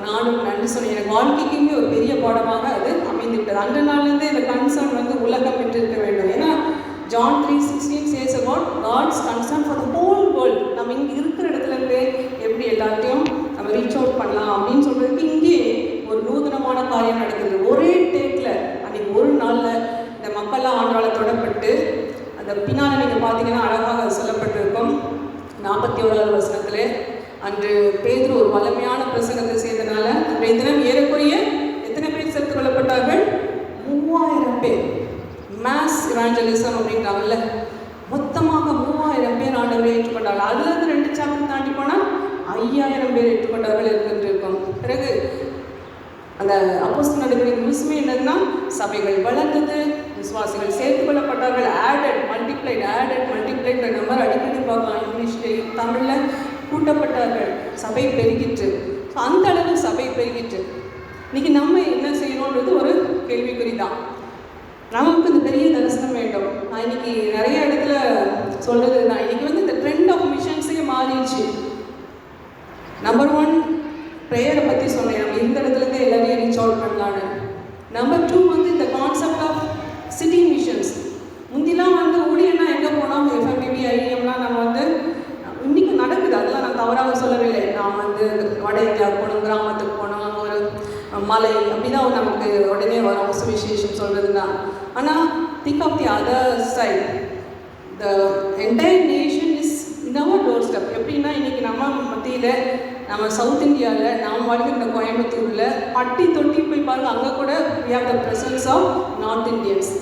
நானும் நன்றி சொன்னேன். எனக்கு வாழ்க்கைக்குமே ஒரு பெரிய பாடமாக அது அமைந்துவிட்டது. அந்த நாள்லேருந்து இந்த கன்சர்ன் வந்து உலகம் பெற்றிருக்க வேண்டும். ஏன்னா John 3:16 says about God's concern for the whole world. நம்ம இங்கே இருக்கிற இடத்துலேருந்து எப்படி எல்லாத்தையும் நம்ம ரீச் அவுட் பண்ணலாம் அப்படின்னு சொல்கிறதுக்கு இங்கே ஒரு நூதனமான காரியம் நடக்குது. ஒரே டேக்கில் அன்றைக்கி ஒரு நாளில் இந்த மக்கள்லாம் ஆண்டவரால் தொடப்பட்டு அந்த பின்னால் நீங்கள் பார்த்தீங்கன்னா அழகாக சொல்லப்பட்டிருக்கும் 41வது வசனத்தில். அன்று பேதுரு ஒரு வல்லமையான பிரசங்கத்தை செய்தனால அன்றைய தினம் ஏறக்குறைய எத்தனை பேர் சேர்த்து கொள்ளப்பட்டார்கள்? 3000 பேர். மேஸ் இவாஞ்சலிசம் அப்படின்றாங்கல்ல, மொத்தமாக 3000 பேர் ஆண்டவரை ஏற்றுக்கொண்டார்கள். அதுலேருந்து 2 சாப்டர் தாண்டி போனால் 5000 பேர் ஏற்றுக்கொண்டார்கள் இருக்கின்றிருக்கும். பிறகு அந்த அப்போஸ்தலர் நடவடிக்கை முழுசுமே என்னதுன்னா சபைகள் வளர்ந்தது, விசுவாசிகள் சேர்த்து கொள்ளப்பட்டார்கள். ஆடட் மல்டிப்ளைட் நம்பர் அடிக்கடி பார்க்கலாம் இங்கிலீஷ்லேயும் தமிழில். கூட்டப்பட்டார்கள், சபை பெருகிற்று. ஸோ அந்த அளவு சபை பெருகிற்று. இன்றைக்கி நம்ம என்ன செய்யணுன்றது ஒரு கேள்விக்குறி தான். நமக்கு இந்த பெரிய தரிசனம் வேண்டும். நான் இன்றைக்கி நிறைய இடத்துல சொல்கிறது தான், இன்றைக்கி வந்து இந்த ட்ரெண்ட் ஆஃப் மிஷன்ஸே மாறிடுச்சு. நம்பர் 1 ப்ரேயரை பற்றி சொன்னேன், நம்ம இந்த இடத்துலேருந்து எல்லாரையும் ரீச் அவுட் பண்ணலான்னு. நம்பர் 2 வந்து இந்த கான்செப்ட் ஆஃப் சிட்டி மிஷன்ஸ். முந்திலாம் வந்து ஊழியன்னா எங்கே போனோம், FMBB IEMலாம் நம்ம வந்து இன்றைக்கி நடக்குது, அதெல்லாம் நான் தவறாக சொல்லவில்லை. நான் வந்து வட இந்தியாவுக்கு போகணும், கிராமத்துக்கு போகணும், அங்கே ஒரு மலை அப்படி தான் நமக்கு உடனே வரும் சுவிசேஷம் சொல்கிறதுனா. ஆனால் think of the other side, the entire nation is in our doorstep. எப்படின்னா இன்றைக்கி நம்ம மத்தியில், நம்ம சவுத் இந்தியாவில் நாம் வாழ்கிற கோயம்புத்தூரில் பட்டி தொட்டி போய் பாருங்கள், அங்கே கூட we have the presence of north Indians.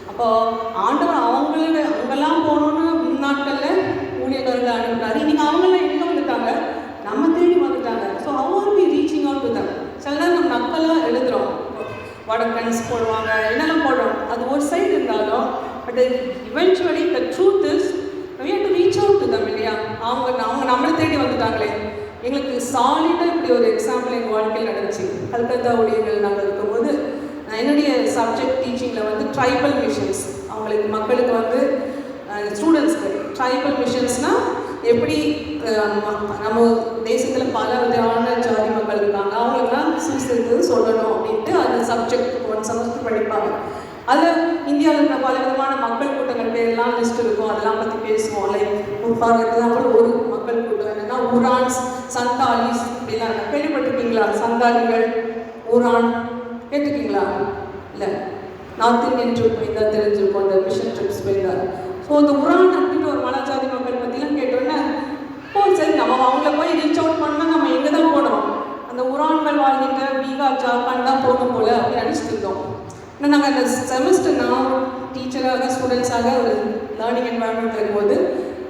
அப்போது ஆண்டவர் அவங்களே அங்கெல்லாம் போகணுன்னு முன்னாட்களில் ஊழியர்கள் அனுப்பினார். இன்றைக்கி அவங்களாம் எங்கே வந்துட்டாங்க? நம்ம தேடி வந்துட்டாங்க. So how are we reaching out to them? சில நேரம் நம்ம நக்கலாக எழுதுகிறோம். வடக்கன்ஸ் போடுவாங்க, என்னெல்லாம் போடுறோம். அது ஒரு சைடு இருந்தாலும் but eventually the truth is we have to reach out to them இல்லையா. அவங்க நம்மளை தேடி வந்துட்டாங்களே. எங்களுக்கு சாலிடாக இப்படி ஒரு எக்ஸாம்பிள் எங்கள் வாழ்க்கையில் நடந்துச்சு. கல்கத்தா ஊழியர்கள் நாங்கள் இருக்கும்போது என்னுடைய சப்ஜெக்ட் டீச்சிங்கில் வந்து ட்ரைபல் மிஷன்ஸ், அவங்களுக்கு மக்களுக்கு வந்து ஸ்டூடெண்ட்ஸ்க்கு ட்ரைபல் மிஷன்ஸ்னால் எப்படி நம்ம தேசத்தில் பல விதமான ஜாதி மக்கள் இருக்காங்க, அவங்களுக்குலாம் சுவிசேஷத்தை சொல்லணும் அப்படின்ட்டு அந்த சப்ஜெக்ட் ஒன் செமஸ்டர் படிப்பாங்க. அதில் இந்தியாவில் இருக்கிற பல விதமான மக்கள் கூட்டங்கள் பேர்லாம் லிஸ்ட் இருக்கும், அதெல்லாம் பற்றி பேசுவோம். லைக் ஃபார் எக்ஸாம்பிள் ஒரு மக்கள் கூட்டம் என்னென்னா உரான்ஸ், சந்தாலிஸ் அப்படிலாம் கேள்விப்பட்டிருக்கீங்களா? சந்தாலிகள், உரான் கேட்டிருக்கீங்களா? இல்லை, நார்த் இந்தியன் ட்ரிப் போயிருந்தால் தெரிஞ்சிருக்கும், அந்த மிஷன் ட்ரிப்ஸ் போயிருந்தார். ஸோ அந்த உரான் அப்படின்னு ஒரு மலைஜாதி மக்கள் பற்றிலாம் கேட்டோன்னே சரி நம்ம அவங்கள போய் ரீச் அவுட் பண்ணால் நம்ம எங்கே தான் போனோம், அந்த உரான்கள் வாழ்கின்ற பீகார், ஜார்க்கண்ட் தான் போகணும் போல் அப்படின்னு நினச்சிட்டு இருந்தோம். ஆனால் நாங்கள் அந்த செமஸ்டர் நான் டீச்சராக ஸ்டூடெண்ட்ஸாக ஒரு லேர்னிங் என்வாயன்மெண்ட் இருக்கும்போது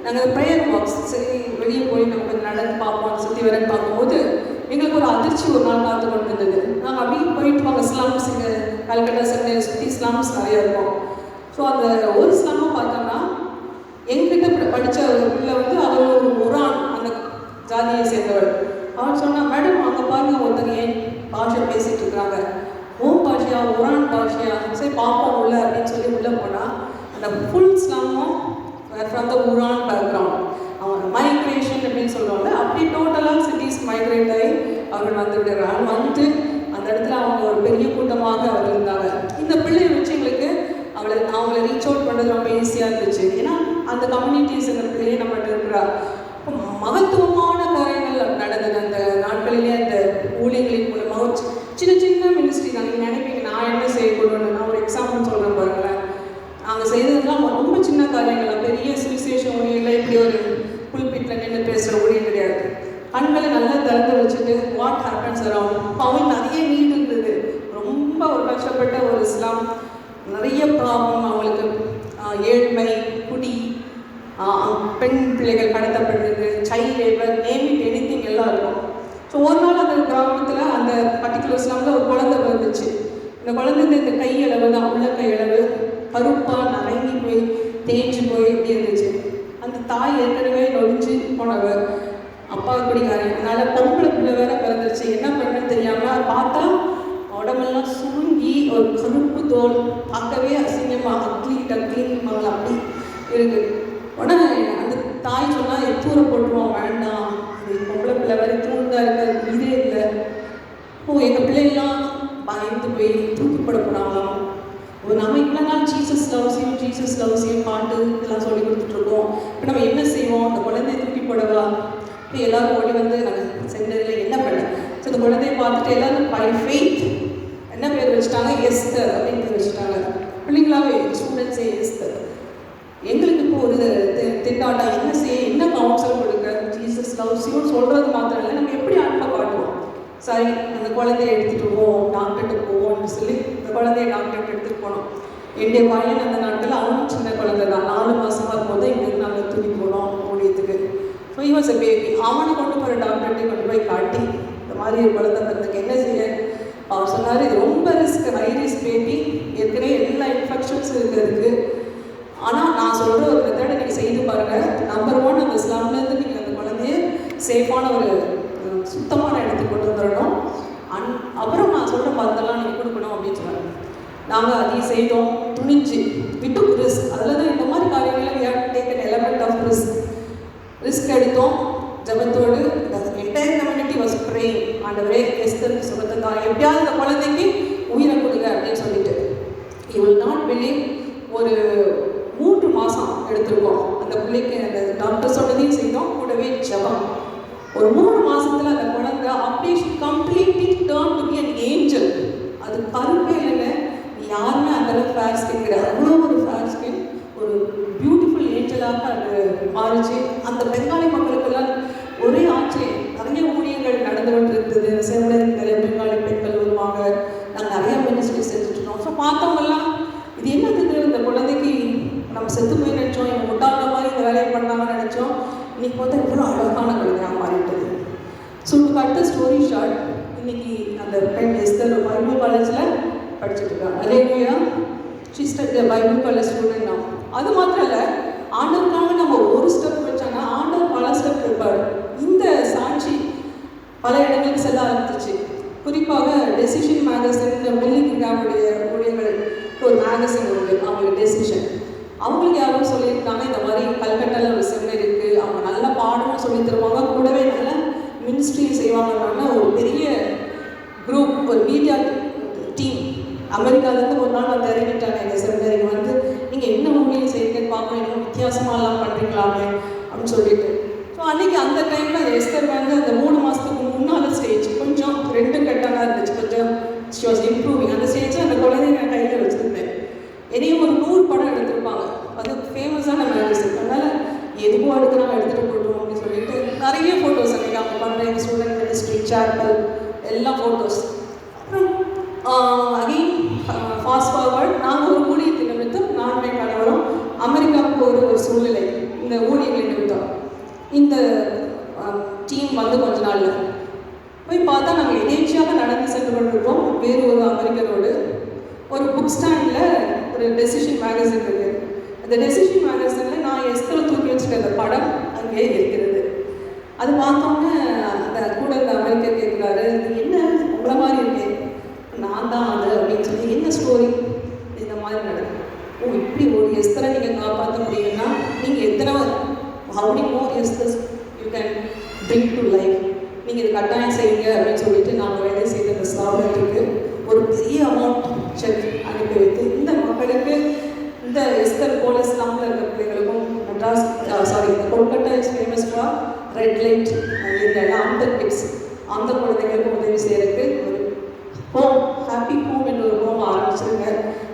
நாங்கள் ப்ரேயர் பாக்ஸ் சரி வெளியே போய் நம்ம கொஞ்சம் நடந்து பார்ப்போம், சுற்றி வரன்னு பார்க்கும்போது எங்களுக்கு ஒரு அதிர்ச்சி ஒரு நாள் காத்து கொண்டு இருந்தது. நாங்கள் அப்படியே போயிட்டு வாங்க ஸ்லம்ஸ், இங்கே கல்கட்டா சென்னை சுற்றி ஸ்லம்ஸ் நிறையா இருக்கும். ஸோ அந்த ஒரு ஸ்லம்மை பார்த்தோம்னா எங்கிட்ட படித்த ஒரு பிள்ளை வந்து அவர் ஒரு உரான் அந்த ஜாதியை சேர்ந்தவர். அவர் சொன்னால் மேடம் அங்கே பாருங்கள் ஒருத்தங்க ஏன் பாஷை பேசிகிட்டு இருக்கிறாங்க, ஓம் பாஷையா உரான் பாஷையா, சரி பார்ப்போம் உள்ள அப்படின்னு சொல்லி உள்ளே போனால் அந்த ஃபுல் ஸ்லம்மும் ஃப்ரம் த உரான் பேக்ரவுண்ட். அவங்க மைக்ரேஷன் அப்படின்னு சொல்லுவாங்க, அப்படி டோட்டலாக சிட்டிஸ் மைக்ரேட் ஆகி அவர்கள் வந்து விடுறாங்க. வந்து அந்த இடத்துல அவங்க ஒரு பெரிய கூட்டமாக அவர் இருந்தாங்க. இந்த பிள்ளையை வச்சு எங்களுக்கு அவங்கள ரீச் அவுட் பண்ணுறது ரொம்ப ஈஸியாக இருந்துச்சு. ஏன்னா அந்த கம்யூனிட்டிஸ் இந்த பிள்ளையே நம்மகிட்ட இருக்கிறா. மகத்துவமான காரியங்கள் நடந்தது அந்த நாட்களிலே. அந்த ஊழியர்களின் மூலமாக சின்ன சின்ன மினிஸ்ட்ரி தான். நீங்கள் நினைப்பீங்க நான் என்ன செய்யக்கூடாதுன்னு. நான் ஒரு எக்ஸாம்பிள் சொல்கிறேன் பாருங்களேன். நாங்கள் செய்ததுலாம் ரொம்ப சின்ன காரியங்கள், பெரிய சுவிசேஷ ஊழியர்கள் இப்படி ஒரு புல்பிட்டில் நின்று பேசுகிற ஊழியம் கிடையாது. கண்களை நல்லா திறந்து வச்சுட்டு வாட் ஹேப்பன்ஸ் அரவுண்ட். அவங்களுக்கு நிறைய நீட் இருந்தது, ரொம்ப ஒரு கஷ்டப்பட்ட ஒரு இஸ்லாம், நிறைய ப்ராப்ளம் அவங்களுக்கு, ஏழ்மை, குடி, பெண் பிள்ளைகள் கடத்தப்படுறது, child labour, name it anything எல்லாம் இருக்கும். ஸோ ஒரு நாள் அந்த கிராமத்தில் அந்த பர்டிகுலர் இஸ்லாமில் ஒரு குழந்தை வந்துச்சு. இந்த குழந்தை இந்த கையளவு தான், உள்ள கையளவு, கருப்பாக நரங்கி போய் தேஞ்சு போய் இப்படி இருந்துச்சு. அந்த தாய் ஏற்கனவே நொடிஞ்சு போனவர், அப்பா குடிக்காரன், அதனால் பொம்பளை பிள்ளை வேற பிறந்துருச்சு. என்ன பண்ணுன்னு தெரியாமல் பார்த்தா உடம்பெல்லாம் சுருங்கி ஒரு கருப்பு தோல், பார்க்கவே அசிங்கமாக டக்லின்னு அப்படி இருக்குது. உடனே அந்த தாய் சொன்னால் தூர போட்டுருவோம், வேண்டாம், அது பொம்பளை பிள்ளை வேறு தூண்டா இருக்க இதே இல்லை. எங்கள் பிள்ளைலாம் பயந்து போய் தூக்கிப்பட போனாங்களாம். நம்ம இவ்வளோ நாள் ஜீசஸ் லவ்ஸையும் ஜீசஸ் லவ்ஸையும் பாட்டு இதெல்லாம் சொல்லி கொடுத்துட்ருக்கோம். இப்போ நம்ம என்ன செய்வோம், அந்த குழந்தைய தூக்கி போடவா? இப்போ எல்லோரும் ஓடி வந்து நாங்கள் செஞ்சதில் என்ன பண்ண. ஸோ இந்த குழந்தைய பார்த்துட்டு எல்லோரும் பை ஃபெய்த் என்ன பேர் வச்சுட்டாங்க, எஸ்தர் அப்படின்னு பேர் வச்சுட்டாங்க. பிள்ளைங்களாவே ஸ்டூடெண்ட்ஸே எஸ்தர். எங்களுக்கு இப்போ ஒரு திட்டாட்டா என்ன செய்ய, என்ன கவுன்சில் கொடுக்க, ஜீசஸ் லவ்ஸையும் சொல்கிறது மாத்திரம் இல்லை, நம்ம எப்படி அன்பை காட்டுவோம். சரி அந்த குழந்தைய எடுத்துகிட்டு போவோம், டாக்டர்கிட்ட போவோம்னு சொல்லி இந்த குழந்தைய டாக்டர்கிட்ட எடுத்துகிட்டு போனோம். என்னுடைய பையன் அந்த நாட்கள் அவனும் சின்ன குழந்தை தான், 4 மாதமாக இருக்கும்போது இங்கே நாங்கள் தூக்கி போனோம் ஊழியத்துக்கு. So he was a baby. அவனை கொண்டு போகிற டாக்டர்கிட்ட கொண்டு போய் காட்டி இந்த மாதிரி ஒரு குழந்தை பிறந்ததுக்கு என்ன செய்ய. அவர் சொன்னார், இது ரொம்ப ரிஸ்க், ஹை ரிஸ்க் பேபி, ஏற்கனவே எல்லா இன்ஃபெக்ஷன்ஸும் இருக்கிறதுக்கு. ஆனால் நான் சொல்கிற ஒரு மெத்தடை நீங்கள் செய்து பாருங்கள். நம்பர் 1, அந்த இஸ்லாம்லேருந்து நீங்கள் அந்த குழந்தைய சேஃபான ஒரு சுத்தமான இடத்துக்கு கொண்டு வந்துடணும். அப்புறம் நான் சொல்கிற மருந்தெல்லாம் நீங்கள் கொடுக்கணும் அப்படின்னு சொன்னாங்க. நாங்கள் அதையும் செய்தோம், துணிஞ்சு விட்டு ரிஸ்க். அதில் தான் இந்த மாதிரி காரியங்களில் we have to take an element of risk எடுத்தோம். ஜபத்தோடு என்டையர் கம்யூனிட்டி வாஸ் ப்ரேயிங், ஆண்டவரே எஸ்தருக்கு சுகத்தை தான், எப்படியாவது இந்த குழந்தைக்கு உயிரை கொடுங்க அப்படின்னு சொல்லிட்டு. யூ வில் நாட் பிலீவ், ஒரு 3 மாதம் எடுத்திருக்கோம் அந்த பிள்ளைக்கு. அந்த டாக்டர் சொன்னதையும் செய்தோம், கூடவே ஜபம். ஒரு 3 மாதத்தில் அந்த குழந்தை அப்படியே completely turn to be an angel. அது கருப்பே இல்லைங்க, யாருமே அந்தளவு ஃபேர் ஸ்கின் கிடையாது, அவ்வளோ ஒரு ஃபேர் ஸ்கின், ஒரு பியூட்டிஃபுல் ஏஞ்சலாக அது மாறிச்சு. அந்த பெங்காலி மக்களுக்கெல்லாம் ஒரே ஆச்சரியம். நிறைய ஊழியர்கள் நடந்து கொண்டு இருந்தது, சேவலுக்கு நிறைய பெங்காலி பெண்கள் வருவாங்க, நாங்கள் நிறைய மினிஸ்ட்ரி செஞ்சுட்ருக்கோம். ஸோ பார்த்தவங்கெல்லாம் இது என்னது, இந்த குழந்தைக்கு நம்ம செத்து போய் நினச்சோம், இவங்க முட்டாள மாதிரி இந்த வேலையை பண்ணாங்கன்னு நினச்சோம், இன்றைக்கி பார்த்தா இவ்வளோ அழகான குழந்தையாக மாறிட்டது. So to cut the story short, இன்றைக்கி அந்த பெண் எஸ்தர் பைபிள் காலேஜில் படிச்சுட்டு இருக்காங்க. Alleluia. She study Bible college student தான். அது மாத்திரம் இல்லை, ஆண்டவருக்காக நம்ம ஒரு ஸ்டெப் வச்சோன்னா ஆண்டவர் பல ஸ்டெப் இருப்பார். இந்த சாட்சி பல இடங்களுக்கு செல்ல ஆரம்பிச்சிச்சு. குறிப்பாக டெசிஷன் மேகசின், மில்லிகிராமுடைய ஊழியர்கள் ஒரு மேகசின் உண்டு, அவங்களுக்கு டெசிஷன். அவங்களுக்கு யாரும் சொல்லியிருக்காங்க, இந்த மாதிரி கல்கட்டாவில் ஒரு செமினார் இருக்குது, அவங்க நல்லா பாடணும் சொல்லி தருவாங்க, கூடவே நல்ல மினிஸ்ட்ரி செய்வாங்கன்னா ஒரு பெரிய குரூப், ஒரு மீடியா டீம் அமெரிக்காவிலேருந்து ஒரு நாள் வந்து இறங்கிட்டாங்க எங்கள் செமினாருக்கு வந்து, நீங்கள் என்ன ஊழியம் செய்யுங்கன்னு பார்க்கணும், இன்னும் வித்தியாசமாகலாம் பண்ணுறீங்களாமே அப்படின்னு சொல்லிட்டு. ஸோ அன்றைக்கி அந்த டைமில் எஸ்தர் வந்து அந்த 3 மாதத்துக்கு முன்னால் ஸ்டேஜ் கொஞ்சம் 2 கட்டாக இருந்துச்சு, கொஞ்சம் ஷி வாஸ் இம்ப்ரூவிங். அந்த ஸ்டேஜை அந்த குழந்தைங்க நான் கையில் வச்சுருந்தேன். என்னையும் ஒரு 100 படம் எடுத்திருப்பாங்க, அது ஃபேமஸான மேகசின். அதனால் எதுவும் எடுக்கிறாங்க, எடுத்துகிட்டு போட்டோம் அப்படின்னு சொல்லிட்டு நிறைய ஃபோட்டோஸ் அன்றைக்கி அவங்க பண்ணுற எங்கள் ஸ்டூடெண்ட் மினிஸ்ட்ரி சேப்பல் எல்லா ஃபோட்டோஸ். அப்புறம் அகெயின் ஃபாஸ்ட் ஃபார்வர்ட், நாங்கள் ஒரு ஊழியத்தை நிமித்தம் நானுமே கணவரும் அமெரிக்காவுக்கு ஒரு சூழ்நிலை, இந்த ஊழியர்களை நிமித்தம் இந்த டீம் வந்து கொஞ்ச நாள் போய் பார்த்தா நாங்கள் எதேச்சியாக நடந்து சென்று கொண்டிருக்கோம். வேறு ஒரு அமெரிக்கரோடு ஒரு புக் ஸ்டாண்டில் ஒரு டெசிஷன் மேகசின் இருக்குது. அந்த டெசிஷன் மேகசினில் நான் எஸ்தரை தூக்கி வச்சுருக்க அந்த படம் அங்கே இருக்கிறது. அது பார்த்தோன்னே அந்த கூட அந்த அமெரிக்கர் கேட்குறாரு, என்ன உங்களை மாதிரி இருக்கேன், நான் தான் அது அப்படின்னு சொல்லி, என்ன ஸ்டோரி இந்த மாதிரி நடக்கும். ஓ, இப்படி ஒரு எஸ்தரை நீங்கள் காப்பாற்ற முடியும்னா நீங்கள் எத்தனை how many more years you can bring to life, நீங்கள் இது கட்டாயம் செய்யுங்க அப்படின்னு சொல்லிட்டு நாங்கள் வேலை செய்த அந்த ஸ்தாபனத்துக்கு ஒரு பெரிய அமௌண்ட் செக் அனுப்பி வைத்து இந்த மக்களுக்கு, இந்த எஸ்தர் போல இஸ்லாமில் இருக்கிற பிள்ளைகளுக்கும் மெட்ராஸ் இந்த Kolkata is famous for red light இதெல்லாம் அந்த கிட்ஸ் அந்த குழந்தைங்களுக்கும் உதவி செய்கிறதுக்கு ஒரு ஹோம், ஹாப்பி ஹோம் என்ற ஒரு ஹோம் ஆரம்பிச்சிருங்க.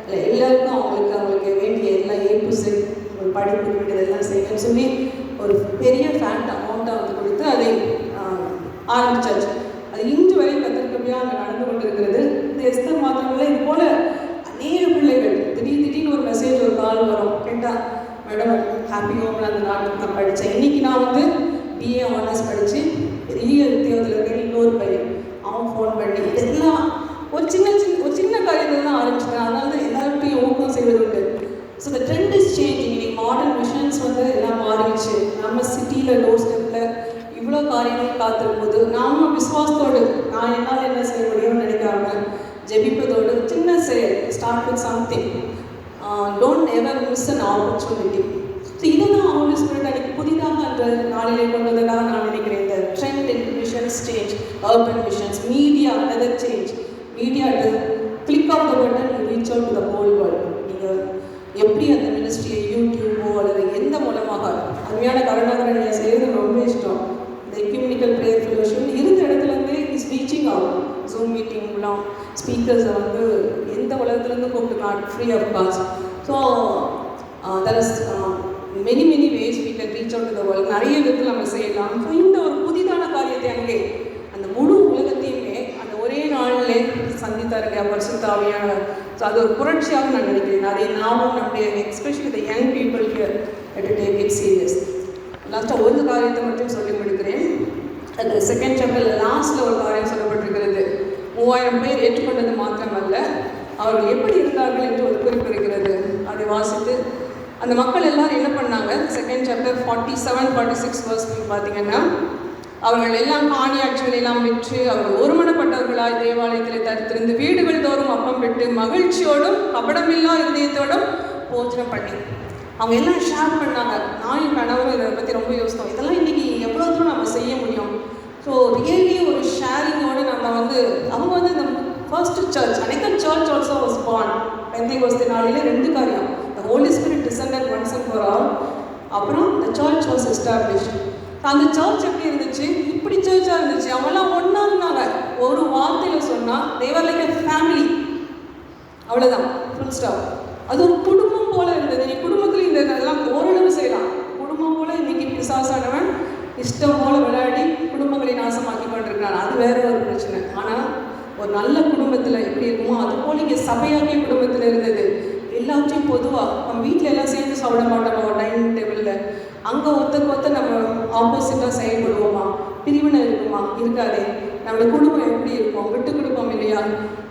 இல்லை எல்லாருக்கும் அவங்களுக்கு வேண்டிய எல்லா ஏப்புசு ஒரு படிப்பு வேண்டியதெல்லாம் செய்யணும்னு சொல்லி ஒரு பெரிய ஃபேண்ட் அமௌண்ட்டாக வந்து கொடுத்து அதை ஆரம்பிச்சாச்சு. அது இன்று வரை கத்திரிக்கமையாக அங்கே நடந்து கொண்டிருக்கிறது. இந்த எஸ்தர் மாத்திரமில்லை, இது போல் அநேக பிள்ளைகள் திடீர்னு ஒரு மெசேஜ், ஒரு கால் வரும், கேட்டால் மேடம் ஹாப்பி ஹோமில் அந்த நாட்டுக்கு நான் படித்தேன், இன்றைக்கி நான் வந்து பிஏ ஆனர்ஸ் படித்து பெரிய உத்தியோகத்தில் இருக்கேன், இன்னொரு பையன் அவன் ஃபோன் பண்ணி இதெல்லாம் ஒரு சின்ன காரியத்தில் தான் ஆரம்பிச்சிட்டேன். அதனால தான் எல்லார்ட்டையும் ஊக்கம் செய்வது உண்டு. So the trend is changing. இன்னைக்கு மாடர்ன் மிஷன்ஸ் வந்து எல்லாம் மாறிடுச்சு. நம்ம சிட்டியில் டோர் ஸ்டெப்பில் இவ்வளோ காரியங்கள் காத்திருக்கும்போது நாமும் விசுவாசத்தோடு நான் என்னால் என்ன செய்ய முடியும்னு நினைக்காம ஜெபிப்பதோடு சின்ன start with something, don't ever miss an opportunity. So இதெல்லாம் ஹோலி ஸ்பிரிட் அன்றைக்கி புதிதாக அந்த நாளிலே கொண்டு வந்ததாக நான் நினைக்கிறேன். இந்த trend in missions change, urban missions, media another change. Media click of the button you reach out to the whole world. நீங்கள் எப்படி அந்த மினிஸ்ட்ரியை யூடியூபோ அல்லது எந்த மூலமாக அருமையான கருணாகரன் நீங்கள் செய்கிறது ரொம்ப இஷ்டம். இந்த எக்யூமெனிக்கல் ப்ரேயர் ஃபெலோஷிப் இருந்த இடத்துலேருந்தே இஸ் ரீச்சிங் ஆகும். ஜூம் மீட்டிங்லாம் ஸ்பீக்கர்ஸை வந்து எந்த உலகத்துலேருந்து கூப்பிட்டுக்கலாம் free of cost. So that is many ways we can reach out to the world. நிறைய விதத்தில் நம்ம செய்யலாம். ஸோ இந்த ஒரு புதிதான காரியத்தை அங்கே அந்த முழு உலகத்தையுமே அந்த ஒரே நாளிலே சந்தித்தார்கள் பரிசுத்தாவியான. ஸோ அது ஒரு புரட்சியாக நான் நினைக்கிறேன். அதை நாமும் நம்முடைய especially the young people here to take it serious. லாஸ்ட்டாக ஒரு காரியத்தை மட்டும் சொல்லி முடிக்கிறேன். அது செகண்ட் சாப்டரில் லாஸ்ட்டில் ஒரு காரியம் சொல்லப்பட்டிருக்கிறது. 3000 பேர் ஏற்றுக்கொண்டது மாத்திரமல்ல, அவர்கள் எப்படி இருந்தார்கள் என்று ஒரு குறிப்பு இருக்கிறது. அதை வாசித்து அந்த மக்கள் எல்லாரும் என்ன பண்ணாங்க, செகண்ட் சாப்டர் 47-46 வர்ஸ் பார்த்தீங்கன்னா, அவர்கள் எல்லாம் காணியாட்சிகளை எல்லாம் விற்று அவர்கள் ஒருமனப்பட்டவர்களாய் தேவாலயத்தில் தரித்திருந்து வீடுகள் தோறும் அப்பம் விட்டு மகிழ்ச்சியோடும் கபடமில்லா இருதயத்தோடும் போஜனம் பண்ணி அவங்க எல்லாம் ஷேர் பண்ணாங்க. நான் என் கணவரும் இதை பற்றி ரொம்ப யோசித்தோம். இதெல்லாம் இன்றைக்கி எவ்வளோ தூரம் நம்ம செய்ய முடியும். ஸோ ரியலி ஒரு ஷேரிங்கோடு நம்ம வந்து அவங்க வந்து இந்த ஃபர்ஸ்ட் சர்ச் அனைத்து சர்ச் ஆல்சோ வாஸ் பார்ன். பெந்தேகோஸ்தே நாளிலே 2 காரியம், the Holy Spirit descended once and for all, அப்புறம் த சர்ச் வாஸ் எஸ்டாப்ளிஷ்ட். அந்த சர்ச் எப்படி இருந்துச்சு, இப்படி சர்ச்சாக இருந்துச்சு. அவங்களாம் ஒன்றா இருந்தாங்க. ஒரு வார்த்தையில் சொன்னால் தேவர் லைக் எ ஃபேமிலி, அவ்வளோதான், ஃபுல் ஸ்டாப். அது ஒரு குடும்பம் போல இருந்தது. நீ குடும்பத்தில் இந்த இதெல்லாம் ஓரளவு செய்யலாம். குடும்பம் போல இன்னைக்கு பிசாசானவன் இஷ்டம் போல விளையாடி குடும்பங்களை நாசமாக்கி கொண்டிருக்கிறான். அது வேற ஒரு பிரச்சனை. ஆனால் ஒரு நல்ல குடும்பத்தில் எப்படி இருக்குமோ அது போல் இங்கே சபையாகிய குடும்பத்தில் இருந்தது. எல்லாத்தையும் பொதுவாக நம்ம வீட்டில் எல்லாம் சேர்ந்து சாப்பிட மாட்டோமா டைனிங் டேபிளில், அங்கே ஒருத்தருக்கு நம்ம ஆப்போசிட்டாக செயல்படுவோமா, பிரிவினை இருக்குமா, இருக்காதே. நம்முடைய குடும்பம் எப்படி இருக்கும், விட்டு கொடுப்போம் இல்லையா,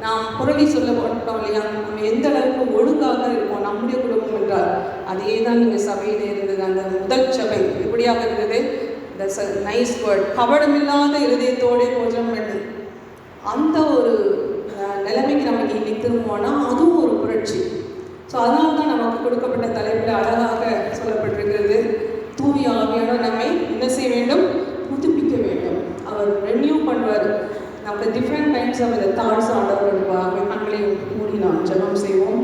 நாம் புரளி சொல்ல மாட்டோம் இல்லையா, நம்ம எந்த அளவுக்கு ஒழுங்காக இருப்போம் நம்முடைய குடும்பம் என்றால். அதே தான் நீங்கள் சபையிலே இருந்தது. அந்த முதல் சபை எப்படியாக இருந்தது? தட்ஸ் அ நைஸ் வேர்ட், கபடமில்லாத இருதயத்தோடு போஜனம் பண்ணு. அந்த ஒரு நிலைமைக்கு நமக்கு இன்னைக்கு திரும்புவோம்னா அதுவும் ஒரு புரட்சி. ஸோ அதனால தான் நமக்கு கொடுக்கப்பட்ட தலைப்பில் அழகாக சொல்லப்பட்டிருக்கிறது, தூய ஆவியானவர் நம்மை என்ன செய்ய வேண்டும்? புதுப்பிக்க வேண்டும். அவர் ரெனியூ பண்ணுவார். நமக்கு டிஃப்ரெண்ட் டைப்ஸ் ஆஃப் தாட்ஸ் ஆண்டவர் கொடுப்பார். கண்களை மூடி நாம் ஜெபம் செய்வோம்.